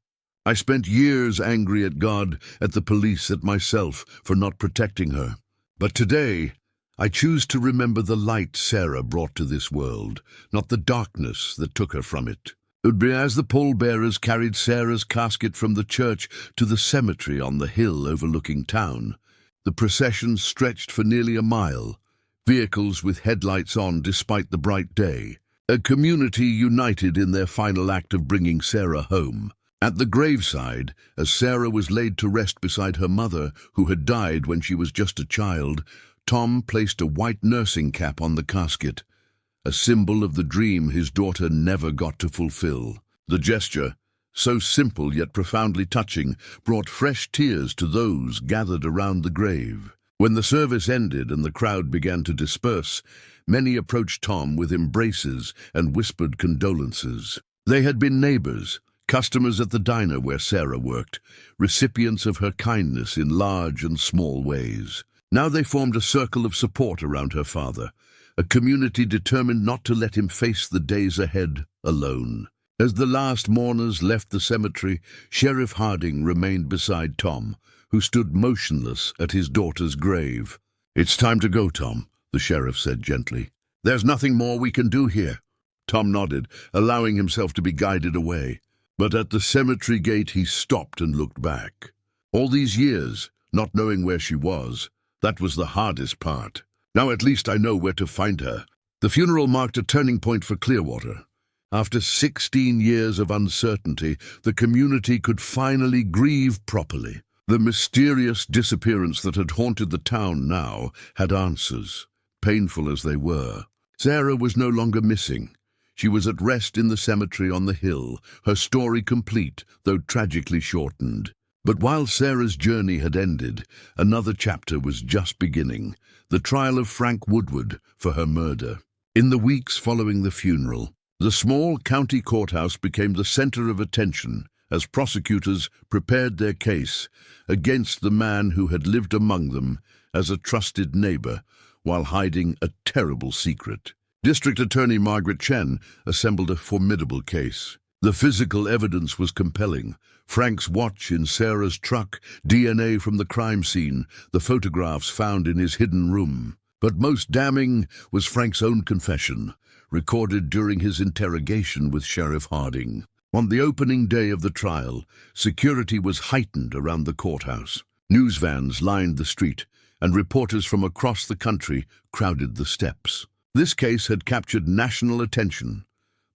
"I spent years angry at God, at the police, at myself for not protecting her. But today, I choose to remember the light Sarah brought to this world, not the darkness that took her from it." As the pallbearers carried Sarah's casket from the church to the cemetery on the hill overlooking town, the procession stretched for nearly a mile, vehicles with headlights on despite the bright day, a community united in their final act of bringing Sarah home. At the graveside, as Sarah was laid to rest beside her mother, who had died when she was just a child, Tom placed a white nursing cap on the casket, a symbol of the dream his daughter never got to fulfill. The gesture, so simple yet profoundly touching, brought fresh tears to those gathered around the grave. When the service ended and the crowd began to disperse, many approached Tom with embraces and whispered condolences. They had been neighbors, customers at the diner where Sarah worked, recipients of her kindness in large and small ways. Now they formed a circle of support around her father, a community determined not to let him face the days ahead alone. As the last mourners left the cemetery, Sheriff Harding remained beside Tom, who stood motionless at his daughter's grave. "It's time to go, Tom," the sheriff said gently. "There's nothing more we can do here." Tom nodded, allowing himself to be guided away. But at the cemetery gate he stopped and looked back. All these years, not knowing where she was, that was the hardest part. Now at least I know where to find her. The funeral marked a turning point for Clearwater. After 16 years of uncertainty, the community could finally grieve properly. The mysterious disappearance that had haunted the town now had answers, painful as they were. Sarah was no longer missing. She was at rest in the cemetery on the hill, her story complete, though tragically shortened. But while Sarah's journey had ended, another chapter was just beginning, the trial of Frank Woodward for her murder. In the weeks following the funeral, the small county courthouse became the center of attention as prosecutors prepared their case against the man who had lived among them as a trusted neighbor while hiding a terrible secret. District Attorney Margaret Chen assembled a formidable case. The physical evidence was compelling. Frank's watch in Sarah's truck, DNA from the crime scene, the photographs found in his hidden room. But most damning was Frank's own confession, recorded during his interrogation with Sheriff Harding. On the opening day of the trial, security was heightened around the courthouse. News vans lined the street, and reporters from across the country crowded the steps. This case had captured national attention.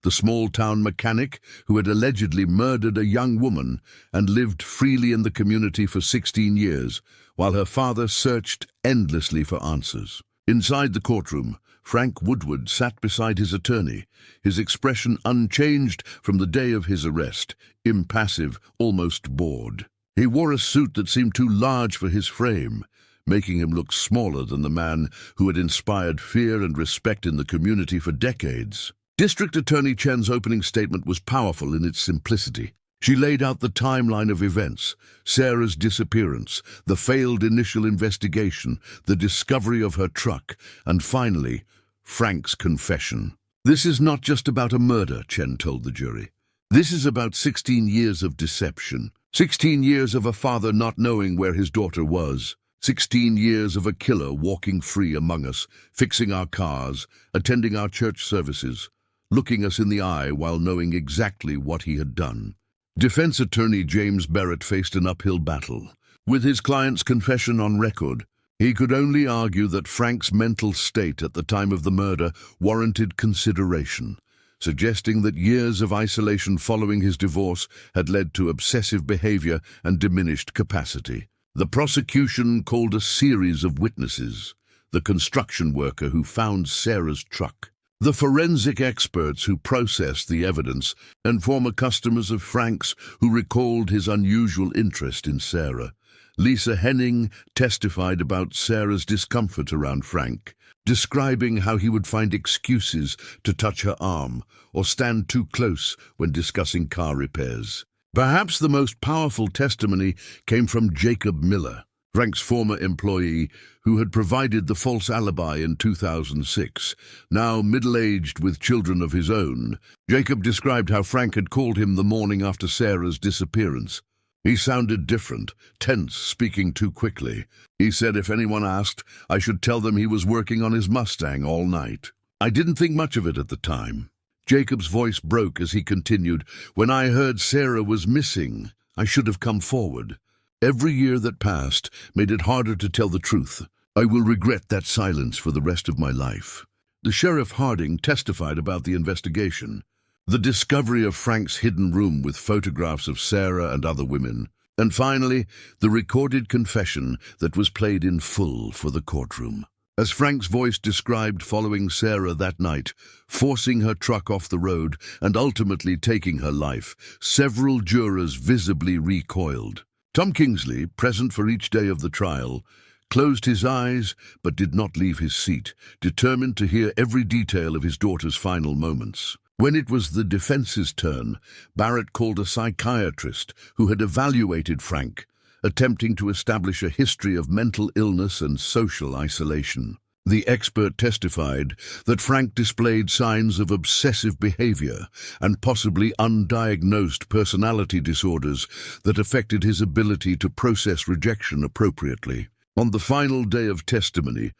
The small-town mechanic who had allegedly murdered a young woman and lived freely in the community for 16 years, while her father searched endlessly for answers. Inside the courtroom, Frank Woodward sat beside his attorney, his expression unchanged from the day of his arrest, impassive, almost bored. He wore a suit that seemed too large for his frame, making him look smaller than the man who had inspired fear and respect in the community for decades. District Attorney Chen's opening statement was powerful in its simplicity. She laid out the timeline of events: Sarah's disappearance, the failed initial investigation, the discovery of her truck, and finally, Frank's confession. "This is not just about a murder," Chen told the jury. "This is about 16 years of deception. 16 years of a father not knowing where his daughter was. 16 years of a killer walking free among us, fixing our cars, attending our church services, looking us in the eye while knowing exactly what he had done." Defense attorney James Barrett faced an uphill battle. With his client's confession on record, he could only argue that Frank's mental state at the time of the murder warranted consideration, suggesting that years of isolation following his divorce had led to obsessive behavior and diminished capacity. The prosecution called a series of witnesses: the construction worker who found Sarah's truck, the forensic experts who processed the evidence, and former customers of Frank's who recalled his unusual interest in Sarah. Lisa Henning testified about Sarah's discomfort around Frank, describing how he would find excuses to touch her arm or stand too close when discussing car repairs. Perhaps the most powerful testimony came from Jacob Miller, Frank's former employee, who had provided the false alibi in 2006. Now middle-aged with children of his own, Jacob described how Frank had called him the morning after Sarah's disappearance. He sounded different, tense, speaking too quickly. He said if anyone asked, I should tell them he was working on his Mustang all night. I didn't think much of it at the time. Jacob's voice broke as he continued, "When I heard Sarah was missing, I should have come forward. Every year that passed made it harder to tell the truth. I will regret that silence for the rest of my life." The Sheriff Harding testified about the investigation, the discovery of Frank's hidden room with photographs of Sarah and other women, and finally, the recorded confession that was played in full for the courtroom. As Frank's voice described following Sarah that night, forcing her truck off the road and ultimately taking her life, several jurors visibly recoiled. Tom Kingsley, present for each day of the trial, closed his eyes but did not leave his seat, determined to hear every detail of his daughter's final moments. When it was the defense's turn, Barrett called a psychiatrist who had evaluated Frank, attempting to establish a history of mental illness and social isolation. The expert testified that Frank displayed signs of obsessive behavior and possibly undiagnosed personality disorders that affected his ability to process rejection appropriately. On the final day of testimony,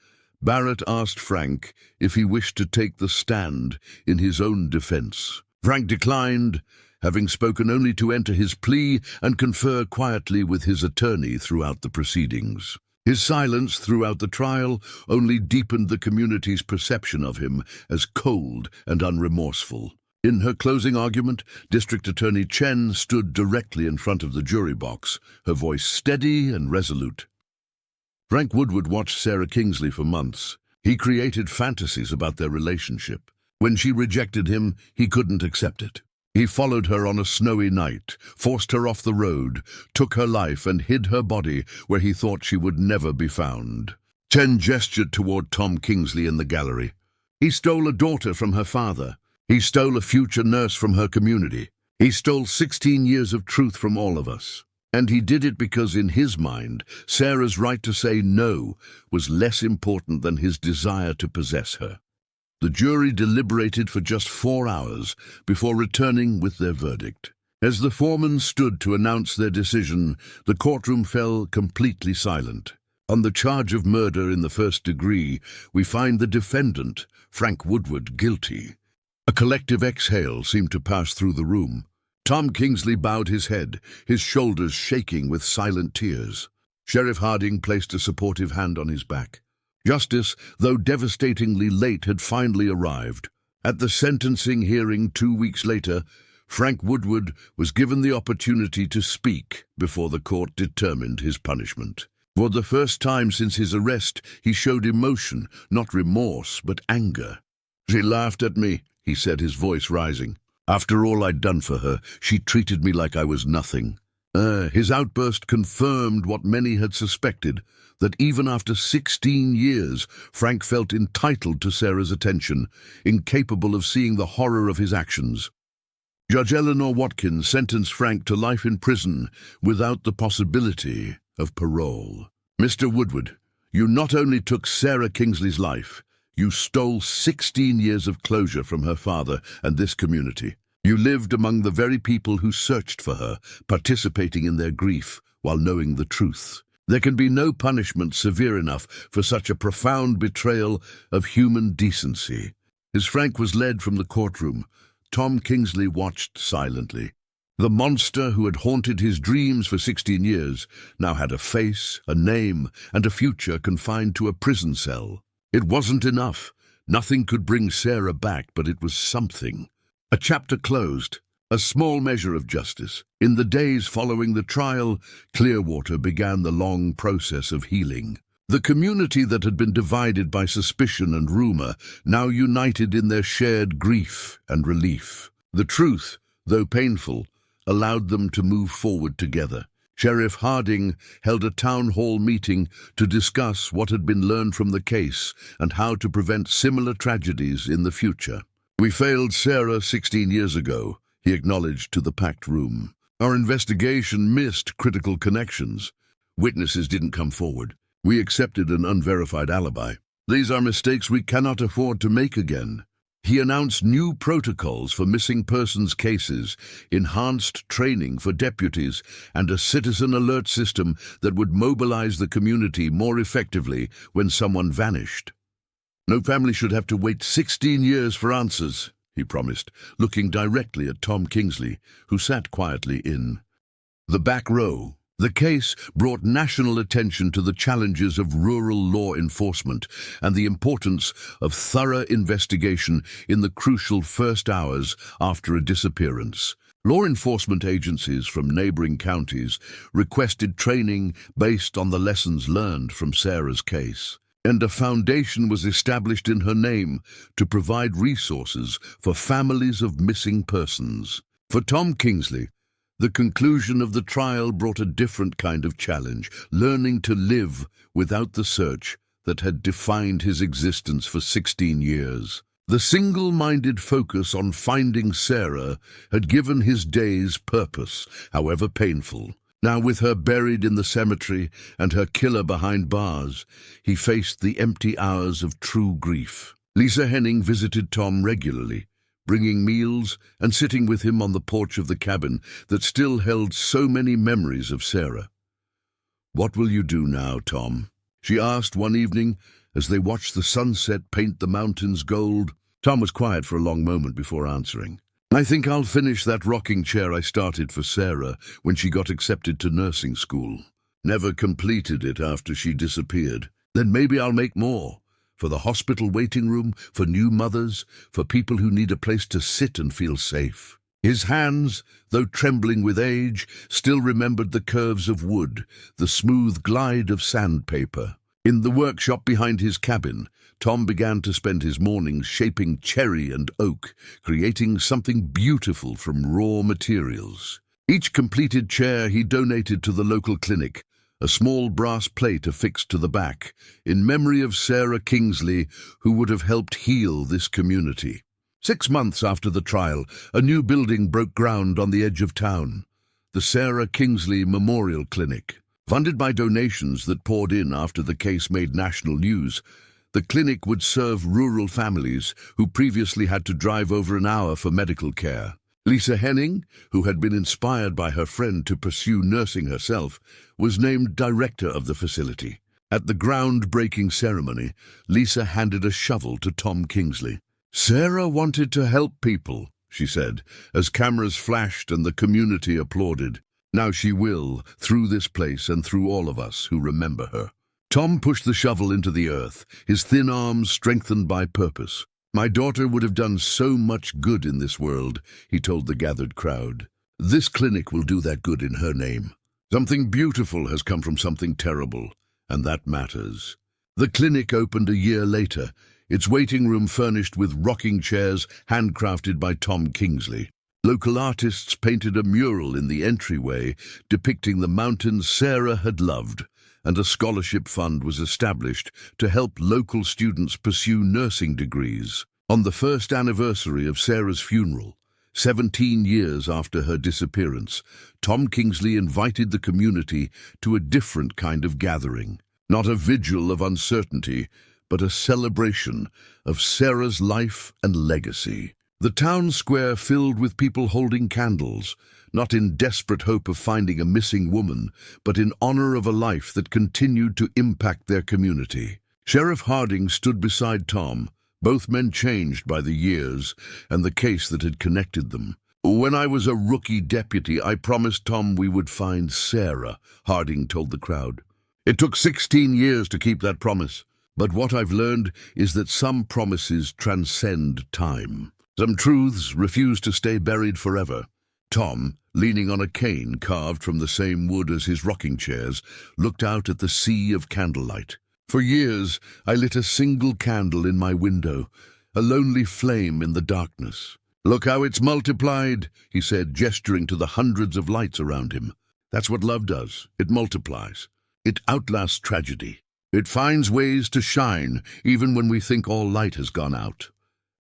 Barrett asked Frank if he wished to take the stand in his own defense. Frank declined, having spoken only to enter his plea and confer quietly with his attorney throughout the proceedings. His silence throughout the trial only deepened the community's perception of him as cold and unremorseful. In her closing argument, District Attorney Chen stood directly in front of the jury box, her voice steady and resolute. Frank Woodward watched Sarah Kingsley for months. He created fantasies about their relationship. When she rejected him, he couldn't accept it. He followed her on a snowy night, forced her off the road, took her life and hid her body where he thought she would never be found. Chen gestured toward Tom Kingsley in the gallery. He stole a daughter from her father. He stole a future nurse from her community. He stole 16 years of truth from all of us. And he did it because in his mind, Sarah's right to say no was less important than his desire to possess her. The jury deliberated for just 4 hours before returning with their verdict. As the foreman stood to announce their decision, the courtroom fell completely silent. On the charge of murder in the first degree, we find the defendant, Frank Woodward, guilty. A collective exhale seemed to pass through the room. Tom Kingsley bowed his head, his shoulders shaking with silent tears. Sheriff Harding placed a supportive hand on his back. Justice, though devastatingly late, had finally arrived. At the sentencing hearing 2 weeks later, Frank Woodward was given the opportunity to speak before the court determined his punishment. For the first time since his arrest, he showed emotion, not remorse, but anger. "She laughed at me," he said, his voice rising. "After all I'd done for her, she treated me like I was nothing." His outburst confirmed what many had suspected, that even after 16 years, Frank felt entitled to Sarah's attention, incapable of seeing the horror of his actions. Judge Eleanor Watkins sentenced Frank to life in prison without the possibility of parole. "Mr. Woodward, you not only took Sarah Kingsley's life, you stole 16 years of closure from her father and this community. You lived among the very people who searched for her, participating in their grief while knowing the truth. There can be no punishment severe enough for such a profound betrayal of human decency." As Frank was led from the courtroom, Tom Kingsley watched silently. The monster who had haunted his dreams for 16 years now had a face, a name, and a future confined to a prison cell. It wasn't enough. Nothing could bring Sarah back, but it was something. A chapter closed, a small measure of justice. In the days following the trial, Clearwater began the long process of healing. The community that had been divided by suspicion and rumor now united in their shared grief and relief. The truth, though painful, allowed them to move forward together. Sheriff Harding held a town hall meeting to discuss what had been learned from the case and how to prevent similar tragedies in the future. "We failed Sarah 16 years ago," he acknowledged to the packed room. "Our investigation missed critical connections. Witnesses didn't come forward. We accepted an unverified alibi. These are mistakes we cannot afford to make again." He announced new protocols for missing persons cases, enhanced training for deputies, and a citizen alert system that would mobilize the community more effectively when someone vanished. "No family should have to wait 16 years for answers," he promised, looking directly at Tom Kingsley, who sat quietly in the back row. The case brought national attention to the challenges of rural law enforcement and the importance of thorough investigation in the crucial first hours after a disappearance. Law enforcement agencies from neighboring counties requested training based on the lessons learned from Sarah's case, and a foundation was established in her name to provide resources for families of missing persons. For Tom Kingsley, the conclusion of the trial brought a different kind of challenge, learning to live without the search that had defined his existence for 16 years. The single-minded focus on finding Sarah had given his days purpose, however painful. Now, with her buried in the cemetery and her killer behind bars, he faced the empty hours of true grief. Lisa Henning visited Tom regularly, bringing meals and sitting with him on the porch of the cabin that still held so many memories of Sarah. "What will you do now, Tom?" she asked one evening as they watched the sunset paint the mountains gold. Tom was quiet for a long moment before answering. "I think I'll finish that rocking chair I started for Sarah when she got accepted to nursing school. Never completed it after she disappeared. Then maybe I'll make more. For the hospital waiting room, for new mothers, for people who need a place to sit and feel safe." His hands, though trembling with age, still remembered the curves of wood, the smooth glide of sandpaper. In the workshop behind his cabin, Tom began to spend his mornings shaping cherry and oak, creating something beautiful from raw materials. Each completed chair he donated to the local clinic, a small brass plate affixed to the back, in memory of Sarah Kingsley, who would have helped heal this community. 6 months after the trial, a new building broke ground on the edge of town, the Sarah Kingsley Memorial Clinic. Funded by donations that poured in after the case made national news, the clinic would serve rural families who previously had to drive over an hour for medical care. Lisa Henning, who had been inspired by her friend to pursue nursing herself, was named director of the facility. At the groundbreaking ceremony, Lisa handed a shovel to Tom Kingsley. "Sarah wanted to help people," she said, as cameras flashed and the community applauded. Now she will, through this place and through all of us who remember her. Tom pushed the shovel into the earth, his thin arms strengthened by purpose. My daughter would have done so much good in this world, he told the gathered crowd. This clinic will do that good in her name. Something beautiful has come from something terrible, and that matters. The clinic opened a year later, its waiting room furnished with rocking chairs handcrafted by Tom Kingsley. Local artists painted a mural in the entryway depicting the mountains Sarah had loved, and a scholarship fund was established to help local students pursue nursing degrees. On the first anniversary of Sarah's funeral, 17 years after her disappearance, Tom Kingsley invited the community to a different kind of gathering. Not a vigil of uncertainty, but a celebration of Sarah's life and legacy. The town square filled with people holding candles, not in desperate hope of finding a missing woman, but in honor of a life that continued to impact their community. Sheriff Harding stood beside Tom, both men changed by the years and the case that had connected them. When I was a rookie deputy, I promised Tom we would find Sarah, Harding told the crowd. It took 16 years to keep that promise, but what I've learned is that some promises transcend time. Some truths refuse to stay buried forever. Tom, leaning on a cane carved from the same wood as his rocking chairs, looked out at the sea of candlelight. For years, I lit a single candle in my window, a lonely flame in the darkness. Look how it's multiplied, he said, gesturing to the hundreds of lights around him. That's what love does. It multiplies. It outlasts tragedy. It finds ways to shine, even when we think all light has gone out.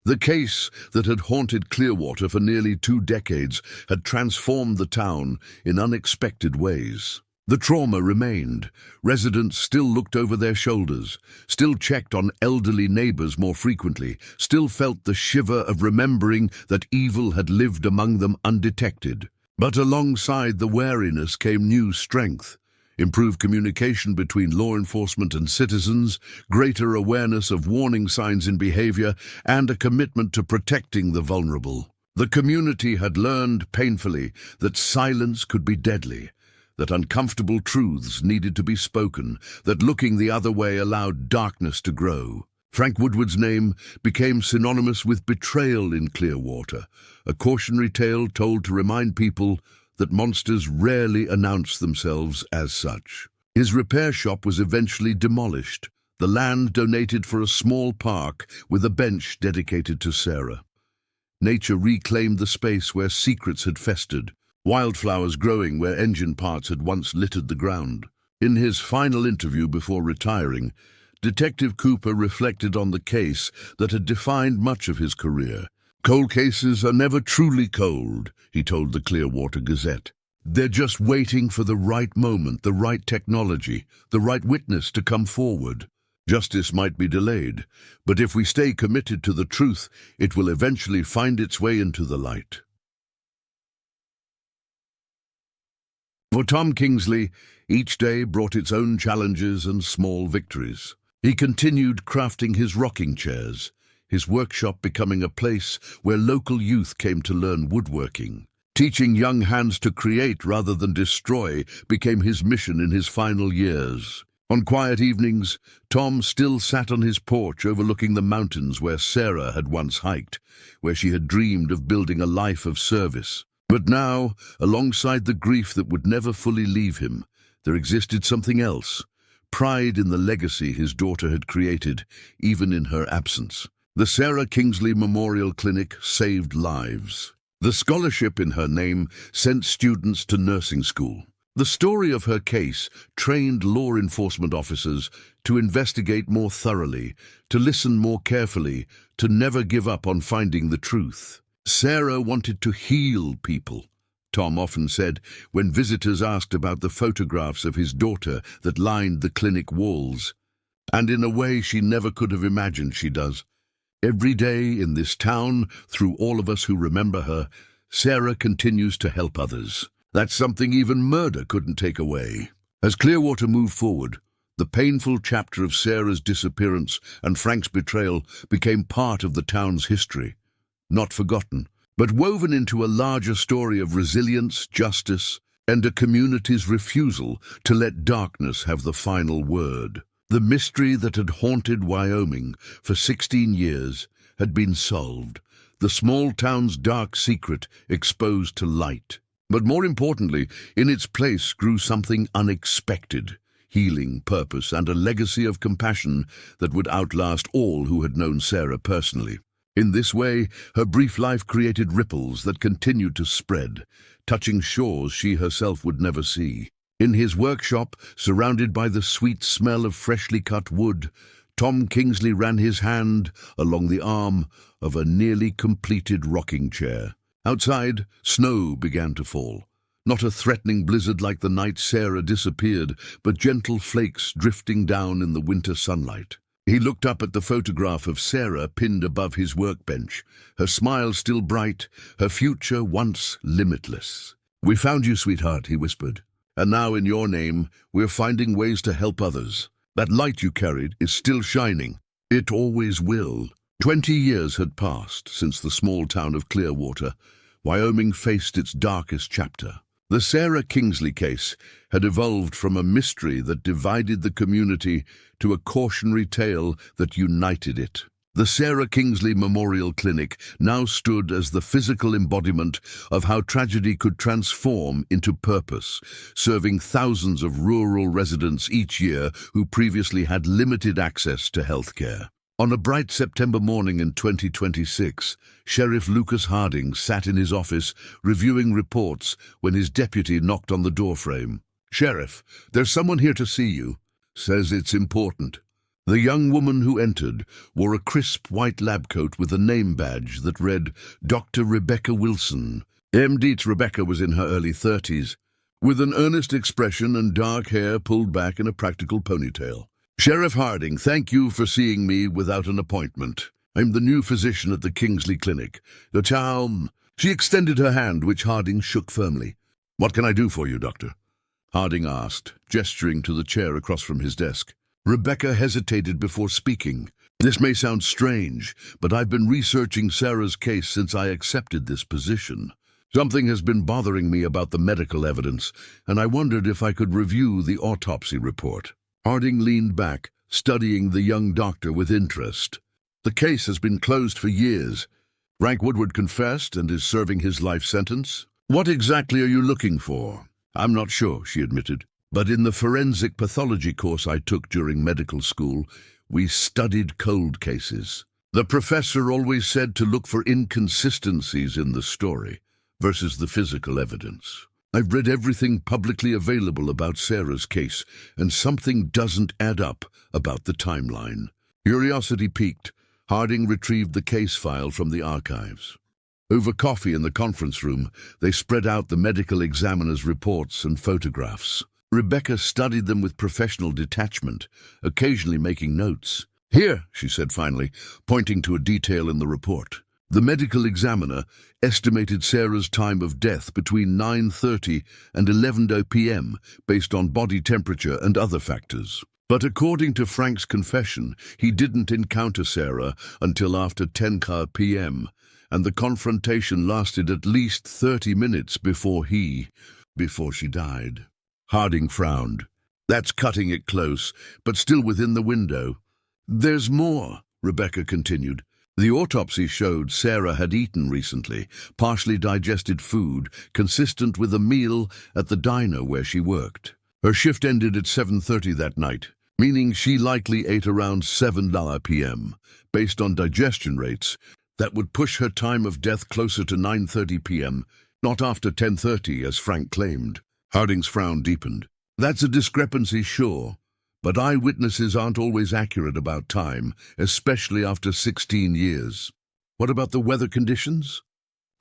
The case that had haunted Clearwater for nearly 2 decades had transformed the town in unexpected ways. The trauma remained. Residents still looked over their shoulders, still checked on elderly neighbors more frequently, still felt the shiver of remembering that evil had lived among them undetected. But alongside the wariness came new strength. Improved communication between law enforcement and citizens, greater awareness of warning signs in behavior, and a commitment to protecting the vulnerable. The community had learned painfully that silence could be deadly, that uncomfortable truths needed to be spoken, that looking the other way allowed darkness to grow. Frank Woodward's name became synonymous with betrayal in Clearwater, a cautionary tale told to remind people that monsters rarely announce themselves as such. His repair shop was eventually demolished, the land donated for a small park with a bench dedicated to Sarah. Nature reclaimed the space where secrets had festered, wildflowers growing where engine parts had once littered the ground. In his final interview before retiring, Detective Cooper reflected on the case that had defined much of his career. Cold cases are never truly cold, he told the Clearwater Gazette. They're just waiting for the right moment, the right technology, the right witness to come forward. Justice might be delayed, but if we stay committed to the truth, it will eventually find its way into the light. For Tom Kingsley, each day brought its own challenges and small victories. He continued crafting his rocking chairs, his workshop becoming a place where local youth came to learn woodworking. Teaching young hands to create rather than destroy became his mission in his final years. On quiet evenings, Tom still sat on his porch overlooking the mountains where Sarah had once hiked, where she had dreamed of building a life of service. But now, alongside the grief that would never fully leave him, there existed something else, pride in the legacy his daughter had created, even in her absence. The Sarah Kingsley Memorial Clinic saved lives. The scholarship in her name sent students to nursing school. The story of her case trained law enforcement officers to investigate more thoroughly, to listen more carefully, to never give up on finding the truth. Sarah wanted to heal people, Tom often said when visitors asked about the photographs of his daughter that lined the clinic walls. And in a way she never could have imagined she does. Every day in this town, through all of us who remember her, Sarah continues to help others. That's something even murder couldn't take away. As Clearwater moved forward, the painful chapter of Sarah's disappearance and Frank's betrayal became part of the town's history. Not forgotten, but woven into a larger story of resilience, justice, and a community's refusal to let darkness have the final word. The mystery that had haunted Wyoming for 16 years had been solved, the small town's dark secret exposed to light. But more importantly, in its place grew something unexpected, healing, purpose, and a legacy of compassion that would outlast all who had known Sarah personally. In this way, her brief life created ripples that continued to spread, touching shores she herself would never see. In his workshop, surrounded by the sweet smell of freshly cut wood, Tom Kingsley ran his hand along the arm of a nearly completed rocking chair. Outside, snow began to fall. Not a threatening blizzard like the night Sarah disappeared, but gentle flakes drifting down in the winter sunlight. He looked up at the photograph of Sarah pinned above his workbench, her smile still bright, her future once limitless. "We found you, sweetheart," he whispered. "And now, in your name, we're finding ways to help others. That light you carried is still shining. It always will." 20 years had passed since the small town of Clearwater. Wyoming faced its darkest chapter. The Sarah Kingsley case had evolved from a mystery that divided the community to a cautionary tale that united it. The Sarah Kingsley Memorial Clinic now stood as the physical embodiment of how tragedy could transform into purpose, serving thousands of rural residents each year who previously had limited access to health care. On a bright September morning in 2026, Sheriff Lucas Harding sat in his office reviewing reports when his deputy knocked on the doorframe. "Sheriff, there's someone here to see you. Says it's important." The young woman who entered wore a crisp white lab coat with a name badge that read Dr. Rebecca Wilson. MD Rebecca was in her early 30s, with an earnest expression and dark hair pulled back in a practical ponytail. "Sheriff Harding, thank you for seeing me without an appointment. I'm the new physician at the Kingsley Clinic. The town..." She extended her hand, which Harding shook firmly. "What can I do for you, doctor?" Harding asked, gesturing to the chair across from his desk. Rebecca hesitated before speaking. "This may sound strange, but I've been researching Sarah's case since I accepted this position. Something has been bothering me about the medical evidence, and I wondered if I could review the autopsy report." Harding leaned back, studying the young doctor with interest. "The case has been closed for years. Frank Woodward confessed and is serving his life sentence. What exactly are you looking for?" "I'm not sure," she admitted. "But in the forensic pathology course I took during medical school, we studied cold cases. The professor always said to look for inconsistencies in the story versus the physical evidence. I've read everything publicly available about Sarah's case, and something doesn't add up about the timeline." Curiosity piqued, Harding retrieved the case file from the archives. Over coffee in the conference room, they spread out the medical examiner's reports and photographs. Rebecca studied them with professional detachment, occasionally making notes. "Here," she said finally, pointing to a detail in the report. The medical examiner estimated Sarah's time of death between 9:30 and 11:00 p.m. based on body temperature and other factors. But according to Frank's confession, he didn't encounter Sarah until after 10 p.m., and the confrontation lasted at least 30 minutes before she died. Harding frowned. "That's cutting it close, but still within the window." "There's more," Rebecca continued. "The autopsy showed Sarah had eaten recently, partially digested food, consistent with a meal at the diner where she worked. Her shift ended at 7:30 that night, meaning she likely ate around 7 p.m. Based on digestion rates, that would push her time of death closer to 9:30 p.m., not after 10:30 as Frank claimed." Harding's frown deepened. "That's a discrepancy, sure, but eyewitnesses aren't always accurate about time, especially after 16 years. What about the weather conditions?"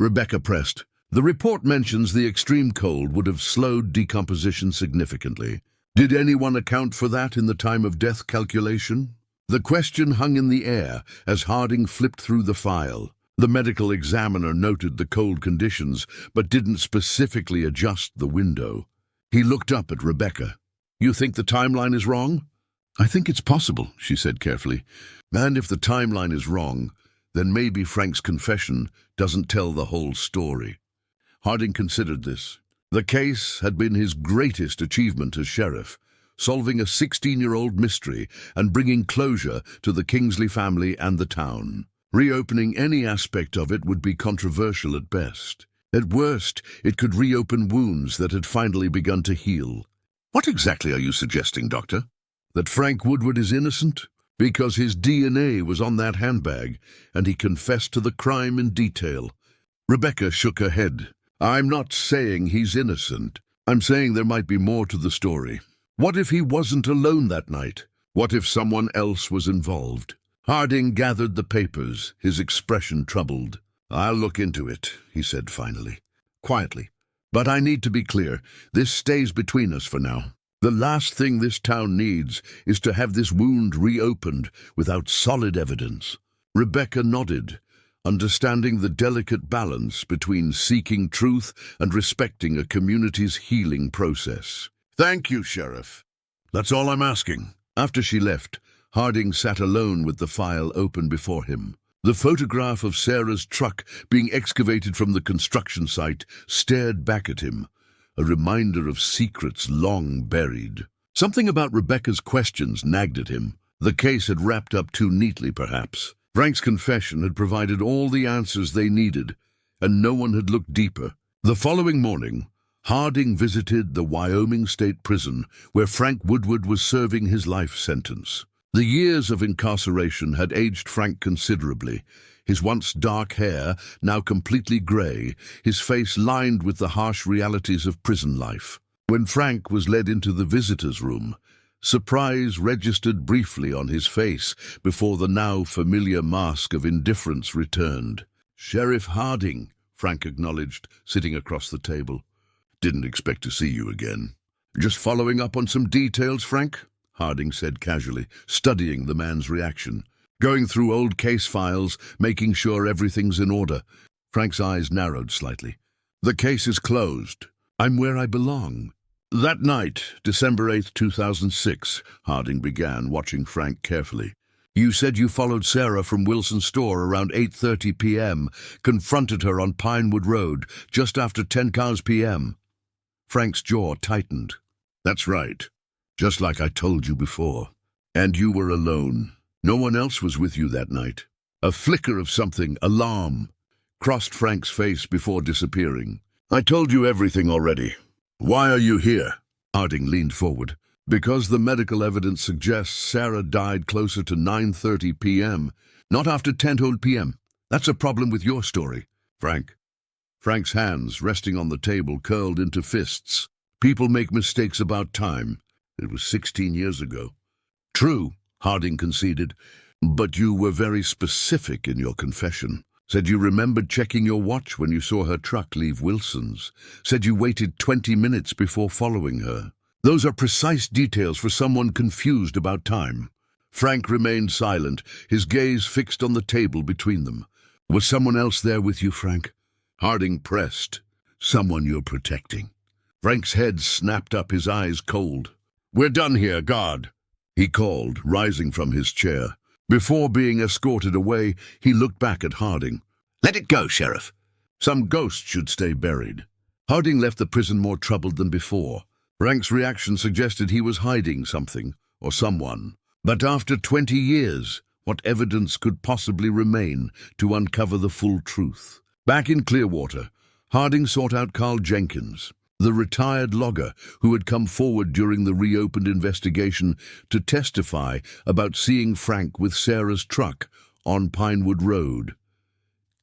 Rebecca pressed. "The report mentions the extreme cold would have slowed decomposition significantly. Did anyone account for that in the time of death calculation?" The question hung in the air as Harding flipped through the file. The medical examiner noted the cold conditions, but didn't specifically adjust the window. He looked up at Rebecca. "You think the timeline is wrong?" "I think it's possible," she said carefully. "And if the timeline is wrong, then maybe Frank's confession doesn't tell the whole story. Harding considered this. The case had been his greatest achievement as sheriff, solving a 16-year-old mystery and bringing closure to the Kingsley family and the town. Reopening any aspect of it would be controversial at best. At worst, it could reopen wounds that had finally begun to heal. What exactly are you suggesting, Doctor? That Frank Woodward is innocent? Because his DNA was on that handbag, and he confessed to the crime in detail. Rebecca shook her head. I'm not saying he's innocent. I'm saying there might be more to the story. What if he wasn't alone that night? What if someone else was involved? Harding gathered the papers, his expression troubled. I'll look into it, he said finally, quietly. But I need to be clear. This stays between us for now. The last thing this town needs is to have this wound reopened without solid evidence. Rebecca nodded, understanding the delicate balance between seeking truth and respecting a community's healing process. Thank you, Sheriff. That's all I'm asking. After she left, Harding sat alone with the file open before him. The photograph of Sarah's truck being excavated from the construction site stared back at him, a reminder of secrets long buried. Something about Rebecca's questions nagged at him. The case had wrapped up too neatly, perhaps. Frank's confession had provided all the answers they needed, and no one had looked deeper. The following morning, Harding visited the Wyoming State Prison, where Frank Woodward was serving his life sentence. The years of incarceration had aged Frank considerably, his once dark hair now completely gray, his face lined with the harsh realities of prison life. When Frank was led into the visitors' room, surprise registered briefly on his face before the now familiar mask of indifference returned. "Sheriff Harding," Frank acknowledged, sitting across the table. "Didn't expect to see you again." "Just following up on some details, Frank?" Harding said casually, studying the man's reaction. "Going through old case files, making sure everything's in order." Frank's eyes narrowed slightly. "The case is closed. I'm where I belong." "That night, December 8th, 2006, Harding began, watching Frank carefully. "You said you followed Sarah from Wilson's store around 8:30 p.m., confronted her on Pinewood Road just after 10 p.m. Frank's jaw tightened. "That's right. Just like I told you before. And you were alone. No one else was with you that night." A flicker of something, alarm, crossed Frank's face before disappearing. "I told you everything already. Why are you here?" Harding leaned forward. "Because the medical evidence suggests Sarah died closer to 9:30 p.m., not after 10 p.m. That's a problem with your story, Frank." Frank's hands, resting on the table, curled into fists. "People make mistakes about time. It was 16 years ago." "True," Harding conceded, "but you were very specific in your confession. Said you remembered checking your watch when you saw her truck leave Wilson's. Said you waited 20 minutes before following her. Those are precise details for someone confused about time." Frank remained silent, his gaze fixed on the table between them. "Was someone else there with you, Frank?" Harding pressed. "Someone you're protecting." Frank's head snapped up, his eyes cold. "We're done here, guard," he called, rising from his chair. Before being escorted away, he looked back at Harding. "Let it go, Sheriff. Some ghost should stay buried." Harding left the prison more troubled than before. Frank's reaction suggested he was hiding something, or someone. But after 20 years, what evidence could possibly remain to uncover the full truth? Back in Clearwater, Harding sought out Carl Jenkins, the retired logger who had come forward during the reopened investigation to testify about seeing Frank with Sarah's truck on Pinewood Road.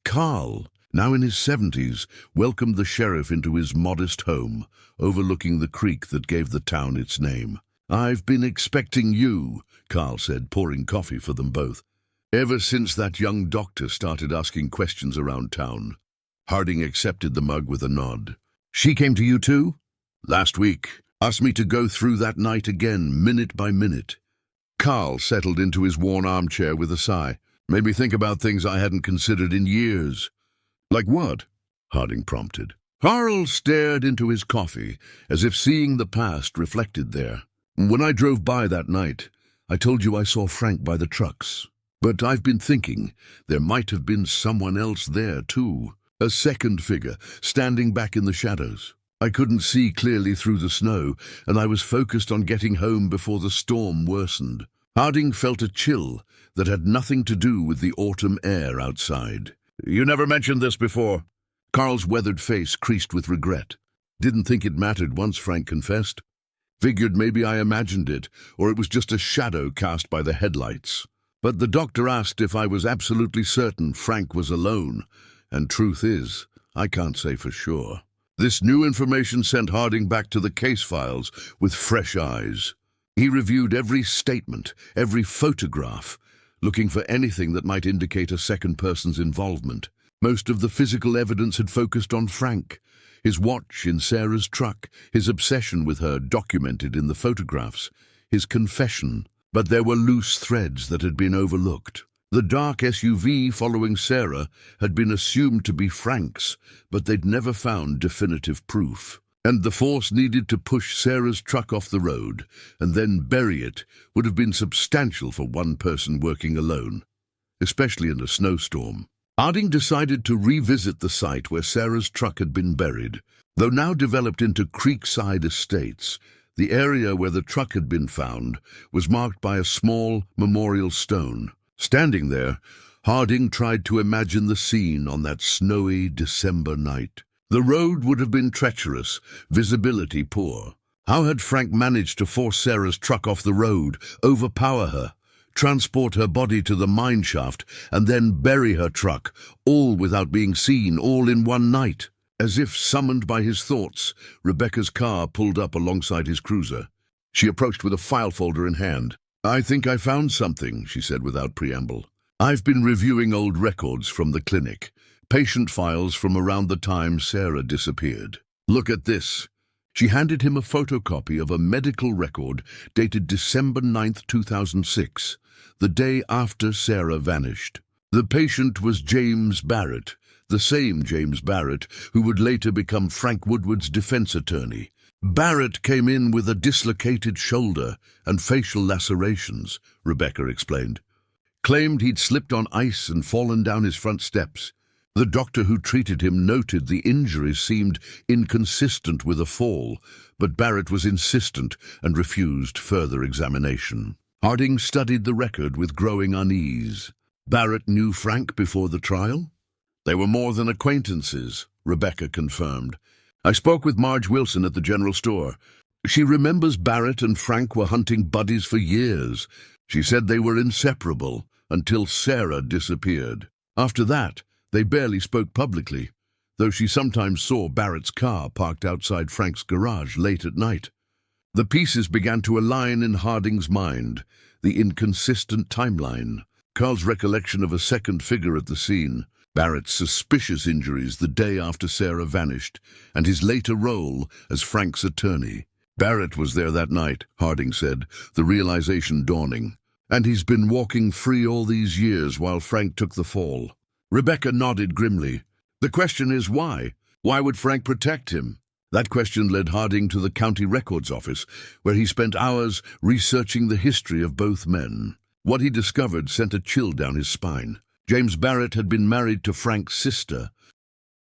Carl, now in his 70s, welcomed the sheriff into his modest home, overlooking the creek that gave the town its name. "I've been expecting you," Carl said, pouring coffee for them both. "Ever since that young doctor started asking questions around town." Harding accepted the mug with a nod. "She came to you too?" "Last week. Asked me to go through that night again, minute by minute." Carl settled into his worn armchair with a sigh. "Made me think about things I hadn't considered in years." "Like what?" Harding prompted. Carl stared into his coffee, as if seeing the past reflected there. "When I drove by that night, I told you I saw Frank by the trucks. But I've been thinking there might have been someone else there too. A second figure, standing back in the shadows. I couldn't see clearly through the snow, and I was focused on getting home before the storm worsened. Harding felt a chill that had nothing to do with the autumn air outside. "You never mentioned this before." Carl's weathered face creased with regret. "Didn't think it mattered once," Frank confessed. "Figured maybe I imagined it, or it was just a shadow cast by the headlights. But the doctor asked if I was absolutely certain Frank was alone, and truth is, I can't say for sure." This new information sent Harding back to the case files with fresh eyes. He reviewed every statement, every photograph, looking for anything that might indicate a second person's involvement. Most of the physical evidence had focused on Frank. His watch in Sarah's truck, his obsession with her documented in the photographs, his confession. But there were loose threads that had been overlooked. The dark SUV following Sarah had been assumed to be Frank's, but they'd never found definitive proof. And the force needed to push Sarah's truck off the road and then bury it would have been substantial for one person working alone, especially in a snowstorm. Harding decided to revisit the site where Sarah's truck had been buried. Though now developed into creekside estates, the area where the truck had been found was marked by a small memorial stone. Standing there, Harding tried to imagine the scene on that snowy December night. The road would have been treacherous, visibility poor. How had Frank managed to force Sarah's truck off the road, overpower her, transport her body to the mine shaft, and then bury her truck, all without being seen, all in one night? As if summoned by his thoughts, Rebecca's car pulled up alongside his cruiser. She approached with a file folder in hand. "I think I found something," she said without preamble. "I've been reviewing old records from the clinic, patient files from around the time Sarah disappeared. Look at this." She handed him a photocopy of a medical record dated December 9th, 2006, the day after Sarah vanished. The patient was James Barrett, the same James Barrett who would later become Frank Woodward's defense attorney. Barrett came in with a dislocated shoulder and facial lacerations, Rebecca explained. Claimed he'd slipped on ice and fallen down his front steps. The doctor who treated him noted the injuries seemed inconsistent with a fall, but Barrett was insistent and refused further examination. Harding studied the record with growing unease. Barrett knew Frank before the trial? They were more than acquaintances, Rebecca confirmed. "I spoke with Marge Wilson at the general store. She remembers Barrett and Frank were hunting buddies for years. She said they were inseparable until Sarah disappeared. After that, they barely spoke publicly, though she sometimes saw Barrett's car parked outside Frank's garage late at night." The pieces began to align in Harding's mind, the inconsistent timeline, Carl's recollection of a second figure at the scene, Barrett's suspicious injuries the day after Sarah vanished, and his later role as Frank's attorney. "Barrett was there that night," Harding said, the realization dawning. "And he's been walking free all these years while Frank took the fall." Rebecca nodded grimly. "The question is why? Why would Frank protect him?" That question led Harding to the county records office, where he spent hours researching the history of both men. What he discovered sent a chill down his spine. James Barrett had been married to Frank's sister,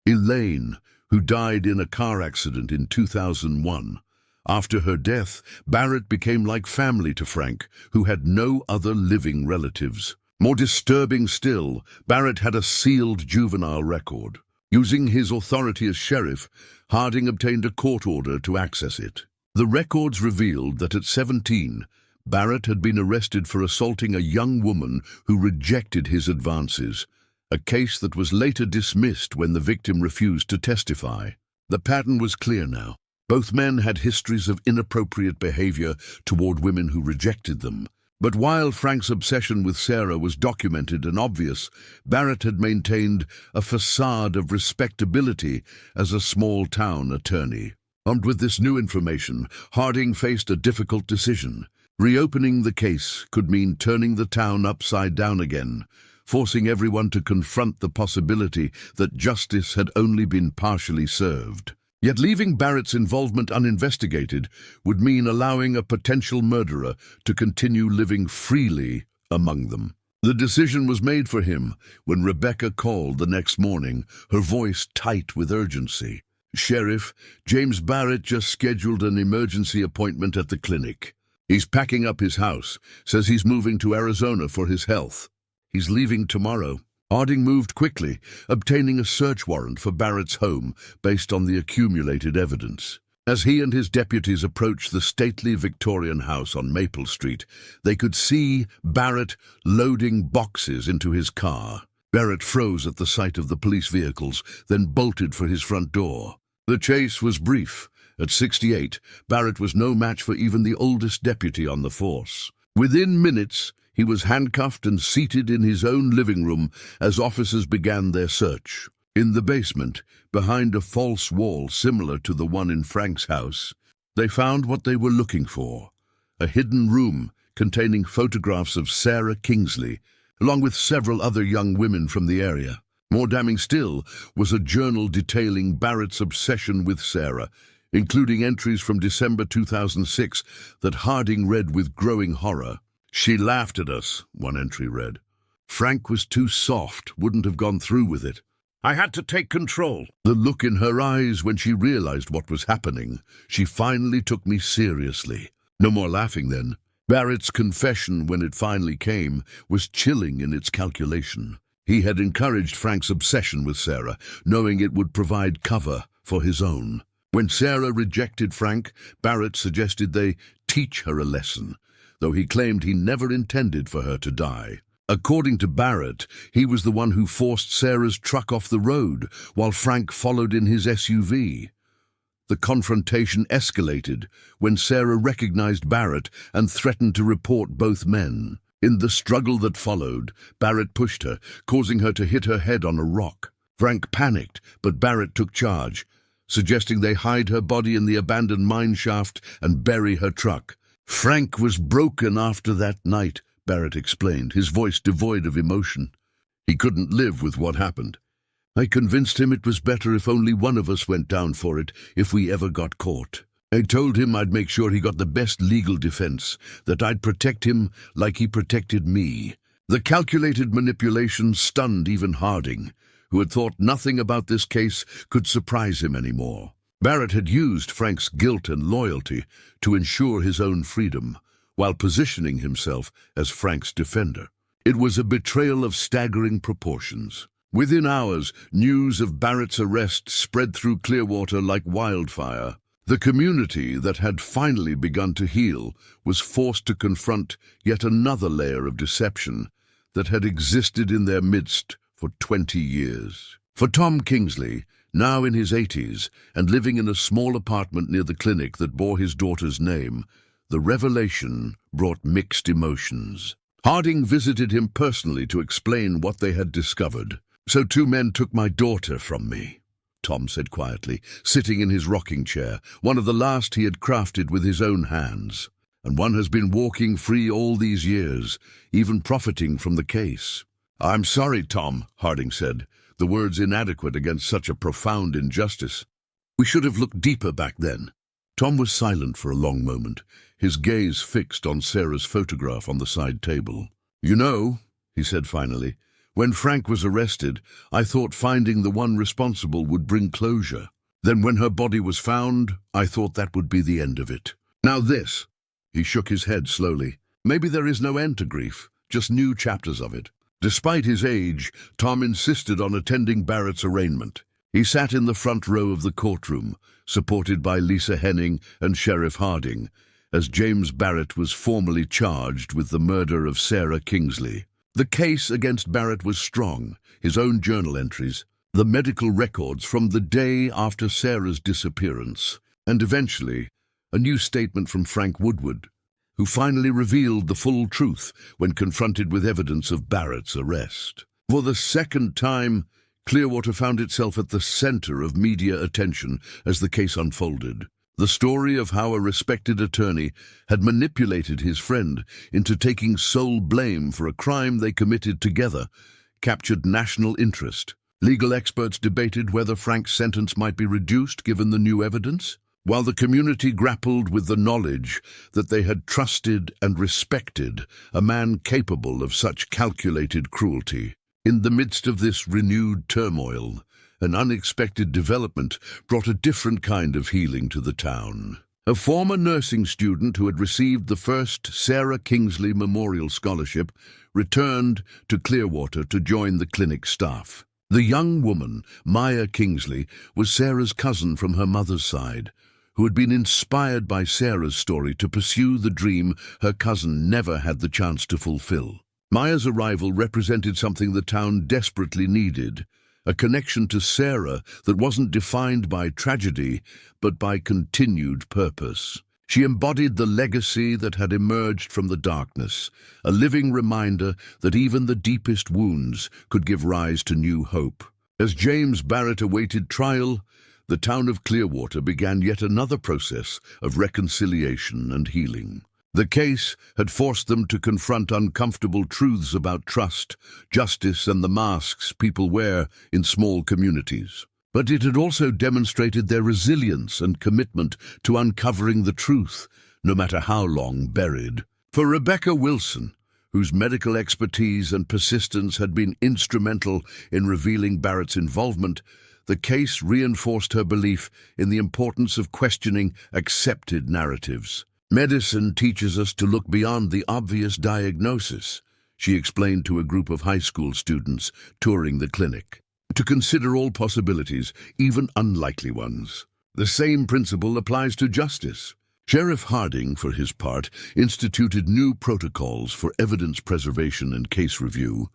Elaine, who died in a car accident in 2001. After her death, Barrett became like family to Frank, who had no other living relatives. More disturbing still, Barrett had a sealed juvenile record. Using his authority as sheriff, Harding obtained a court order to access it. The records revealed that at 17, Barrett had been arrested for assaulting a young woman who rejected his advances, a case that was later dismissed when the victim refused to testify. The pattern was clear now. Both men had histories of inappropriate behavior toward women who rejected them. But while Frank's obsession with Sarah was documented and obvious, Barrett had maintained a facade of respectability as a small-town attorney. Armed with this new information, Harding faced a difficult decision. Reopening the case could mean turning the town upside down again, forcing everyone to confront the possibility that justice had only been partially served. Yet leaving Barrett's involvement uninvestigated would mean allowing a potential murderer to continue living freely among them. The decision was made for him when Rebecca called the next morning, her voice tight with urgency. "Sheriff, James Barrett just scheduled an emergency appointment at the clinic. He's packing up his house, says he's moving to Arizona for his health. He's leaving tomorrow." Harding moved quickly, obtaining a search warrant for Barrett's home based on the accumulated evidence. As he and his deputies approached the stately Victorian house on Maple Street, they could see Barrett loading boxes into his car. Barrett froze at the sight of the police vehicles, then bolted for his front door. The chase was brief. At 68, Barrett was no match for even the oldest deputy on the force. Within minutes, he was handcuffed and seated in his own living room as officers began their search. In the basement, behind a false wall similar to the one in Frank's house, they found what they were looking for: a hidden room containing photographs of Sarah Kingsley, along with several other young women from the area. More damning still was a journal detailing Barrett's obsession with Sarah, including entries from December 2006 that Harding read with growing horror. "She laughed at us," one entry read. "Frank was too soft, wouldn't have gone through with it. I had to take control." The look in her eyes when she realized what was happening. "She finally took me seriously." No more laughing then. Barrett's confession, when it finally came, was chilling in its calculation. He had encouraged Frank's obsession with Sarah, knowing it would provide cover for his own. When Sarah rejected Frank, Barrett suggested they teach her a lesson, though he claimed he never intended for her to die. According to Barrett, he was the one who forced Sarah's truck off the road, while Frank followed in his SUV. The confrontation escalated when Sarah recognized Barrett and threatened to report both men. In the struggle that followed, Barrett pushed her, causing her to hit her head on a rock. Frank panicked, but Barrett took charge, suggesting they hide her body in the abandoned mine shaft and bury her truck. "Frank was broken after that night," Barrett explained, his voice devoid of emotion. "He couldn't live with what happened. I convinced him it was better if only one of us went down for it if we ever got caught. I told him I'd make sure he got the best legal defense, that I'd protect him like he protected me." The calculated manipulation stunned even Harding, who had thought nothing about this case could surprise him anymore. Barrett had used Frank's guilt and loyalty to ensure his own freedom, while positioning himself as Frank's defender. It was a betrayal of staggering proportions. Within hours, news of Barrett's arrest spread through Clearwater like wildfire. The community that had finally begun to heal was forced to confront yet another layer of deception that had existed in their midst for 20 years. For Tom Kingsley, now in his 80s and living in a small apartment near the clinic that bore his daughter's name, the revelation brought mixed emotions. Harding visited him personally to explain what they had discovered. "So 2 men took my daughter from me," Tom said quietly, sitting in his rocking chair, one of the last he had crafted with his own hands. "And one has been walking free all these years, even profiting from the case." "I'm sorry, Tom," Harding said, the words inadequate against such a profound injustice. "We should have looked deeper back then." Tom was silent for a long moment, his gaze fixed on Sarah's photograph on the side table. "You know," he said finally, "when Frank was arrested, I thought finding the one responsible would bring closure. Then when her body was found, I thought that would be the end of it. Now this." He shook his head slowly. "Maybe there is no end to grief, just new chapters of it." Despite his age, Tom insisted on attending Barrett's arraignment. He sat in the front row of the courtroom, supported by Lisa Henning and Sheriff Harding, as James Barrett was formally charged with the murder of Sarah Kingsley. The case against Barrett was strong: his own journal entries, the medical records from the day after Sarah's disappearance, and eventually a new statement from Frank Woodward, who finally revealed the full truth when confronted with evidence of Barrett's arrest. For the second time, Clearwater found itself at the center of media attention as the case unfolded. The story of how a respected attorney had manipulated his friend into taking sole blame for a crime they committed together captured national interest. Legal experts debated whether Frank's sentence might be reduced given the new evidence. while the community grappled with the knowledge that they had trusted and respected a man capable of such calculated cruelty. In the midst of this renewed turmoil, an unexpected development brought a different kind of healing to the town. A former nursing student who had received the first Sarah Kingsley Memorial Scholarship returned to Clearwater to join the clinic staff. The young woman, Maya Kingsley, was Sarah's cousin from her mother's side, who had been inspired by Sarah's story to pursue the dream her cousin never had the chance to fulfill. Maya's arrival represented something the town desperately needed, a connection to Sarah that wasn't defined by tragedy, but by continued purpose. She embodied the legacy that had emerged from the darkness, a living reminder that even the deepest wounds could give rise to new hope. As James Barrett awaited trial, the town of Clearwater began yet another process of reconciliation and healing. The case had forced them to confront uncomfortable truths about trust, justice, and the masks people wear in small communities. But it had also demonstrated their resilience and commitment to uncovering the truth, no matter how long buried. For Rebecca Wilson, whose medical expertise and persistence had been instrumental in revealing Barrett's involvement, the case reinforced her belief in the importance of questioning accepted narratives. "Medicine teaches us to look beyond the obvious diagnosis," she explained to a group of high school students touring the clinic. "To consider all possibilities, even unlikely ones. The same principle applies to justice." Sheriff Harding, for his part, instituted new protocols for evidence preservation and case review,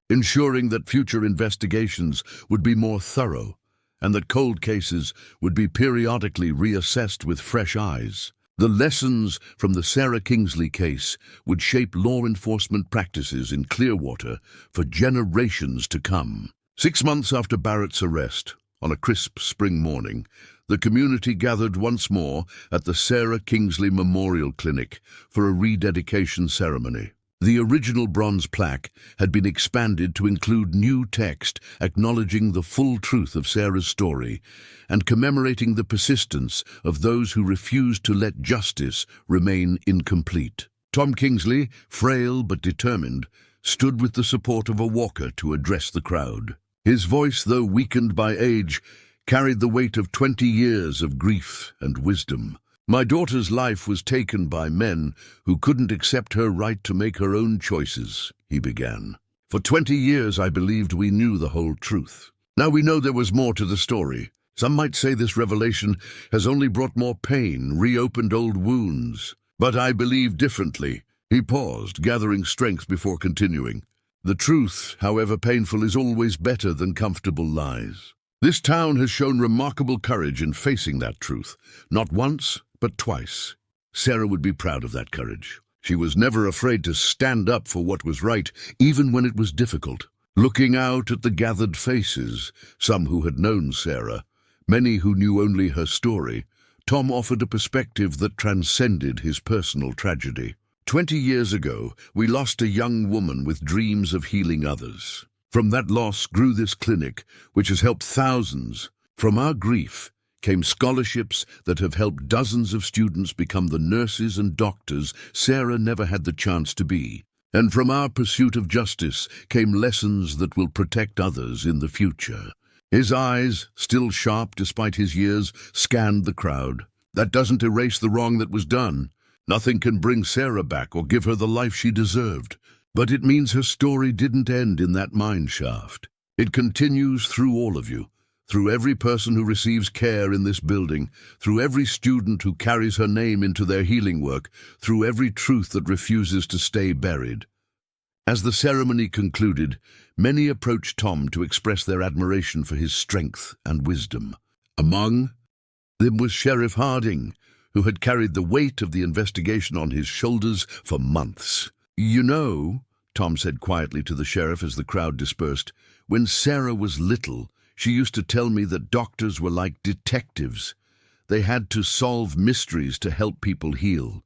ensuring that future investigations would be more thorough and that cold cases would be periodically reassessed with fresh eyes. The lessons from the Sarah Kingsley case would shape law enforcement practices in Clearwater for generations to come. 6 months after Barrett's arrest, on a crisp spring morning, the community gathered once more at the Sarah Kingsley Memorial Clinic for a rededication ceremony. The original bronze plaque had been expanded to include new text acknowledging the full truth of Sarah's story and commemorating the persistence of those who refused to let justice remain incomplete. Tom Kingsley, frail but determined, stood with the support of a walker to address the crowd. His voice, though weakened by age, carried the weight of 20 years of grief and wisdom. "My daughter's life was taken by men who couldn't accept her right to make her own choices," he began. "For 20 years I believed we knew the whole truth. Now we know there was more to the story. Some might say this revelation has only brought more pain, reopened old wounds. But I believe differently." He paused, gathering strength before continuing. "The truth, however painful, is always better than comfortable lies. This town has shown remarkable courage in facing that truth, not once, but twice. Sarah would be proud of that courage. She was never afraid to stand up for what was right, even when it was difficult." Looking out at the gathered faces, some who had known Sarah, many who knew only her story, Tom offered a perspective that transcended his personal tragedy. 20 years ago, we lost a young woman with dreams of healing others. From that loss grew this clinic, which has helped thousands. From our grief came scholarships that have helped dozens of students become the nurses and doctors Sarah never had the chance to be. And from our pursuit of justice came lessons that will protect others in the future. His eyes, still sharp despite his years, scanned the crowd. "That doesn't erase the wrong that was done. Nothing can bring Sarah back or give her the life she deserved. But it means her story didn't end in that mine shaft. It continues through all of you, through every person who receives care in this building, through every student who carries her name into their healing work, through every truth that refuses to stay buried." As the ceremony concluded, many approached Tom to express their admiration for his strength and wisdom. Among them was Sheriff Harding, who had carried the weight of the investigation on his shoulders for months. "You know," Tom said quietly to the sheriff as the crowd dispersed, "when Sarah was little, she used to tell me that doctors were like detectives. They had to solve mysteries to help people heal.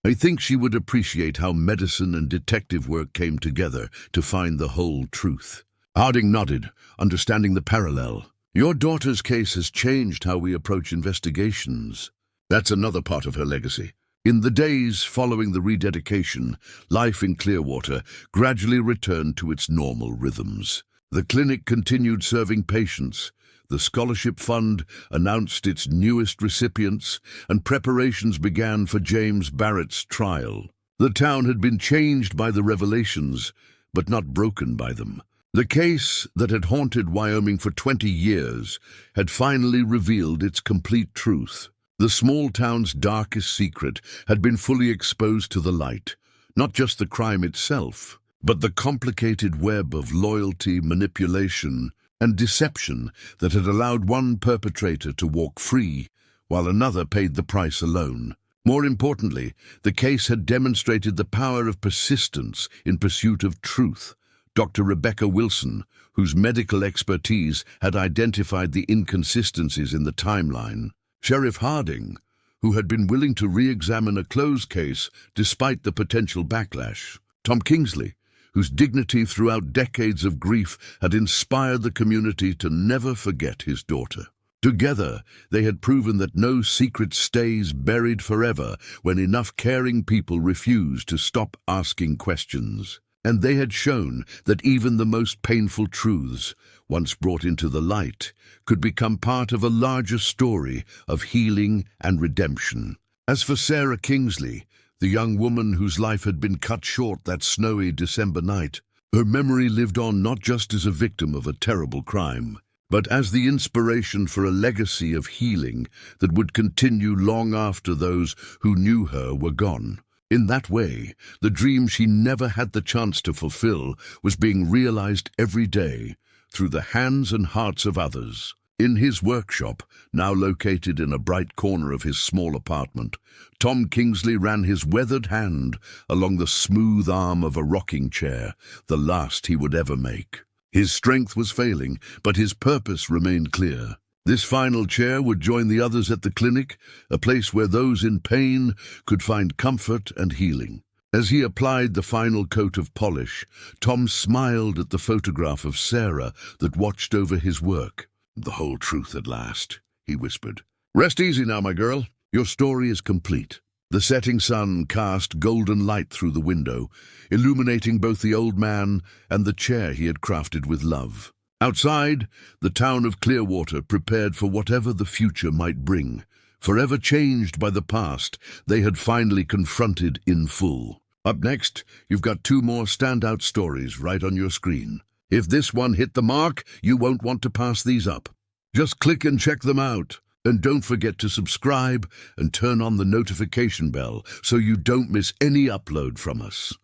I think she would appreciate how medicine and detective work came together to find the whole truth." Harding nodded, understanding the parallel. "Your daughter's case has changed how we approach investigations. That's another part of her legacy. In the days following the rededication, life in Clearwater gradually returned to its normal rhythms. The clinic continued serving patients, the scholarship fund announced its newest recipients, and preparations began for James Barrett's trial. The town had been changed by the revelations, but not broken by them. The case that had haunted Wyoming for 20 years had finally revealed its complete truth. The small town's darkest secret had been fully exposed to the light, not just the crime itself, but the complicated web of loyalty, manipulation, and deception that had allowed one perpetrator to walk free while another paid the price alone. More importantly, the case had demonstrated the power of persistence in pursuit of truth. Dr. Rebecca Wilson, whose medical expertise had identified the inconsistencies in the timeline. Sheriff Harding, who had been willing to re-examine a closed case despite the potential backlash. Tom Kingsley, whose dignity throughout decades of grief had inspired the community to never forget his daughter. Together, they had proven that no secret stays buried forever when enough caring people refuse to stop asking questions. And they had shown that even the most painful truths, once brought into the light, could become part of a larger story of healing and redemption. As for Sarah Kingsley, the young woman whose life had been cut short that snowy December night, her memory lived on not just as a victim of a terrible crime, but as the inspiration for a legacy of healing that would continue long after those who knew her were gone. In that way, the dream she never had the chance to fulfill was being realized every day through the hands and hearts of others. In his workshop, now located in a bright corner of his small apartment, Tom Kingsley ran his weathered hand along the smooth arm of a rocking chair, the last he would ever make. His strength was failing, but his purpose remained clear. This final chair would join the others at the clinic, a place where those in pain could find comfort and healing. As he applied the final coat of polish, Tom smiled at the photograph of Sarah that watched over his work. "The whole truth at last," he whispered. "Rest easy now, my girl. Your story is complete." The setting sun cast golden light through the window, illuminating both the old man and the chair he had crafted with love. Outside, the town of Clearwater prepared for whatever the future might bring. Forever changed by the past, they had finally confronted in full. Up next, you've got 2 more standout stories right on your screen. If this one hit the mark, you won't want to pass these up. Just click and check them out. And don't forget to subscribe and turn on the notification bell so you don't miss any upload from us.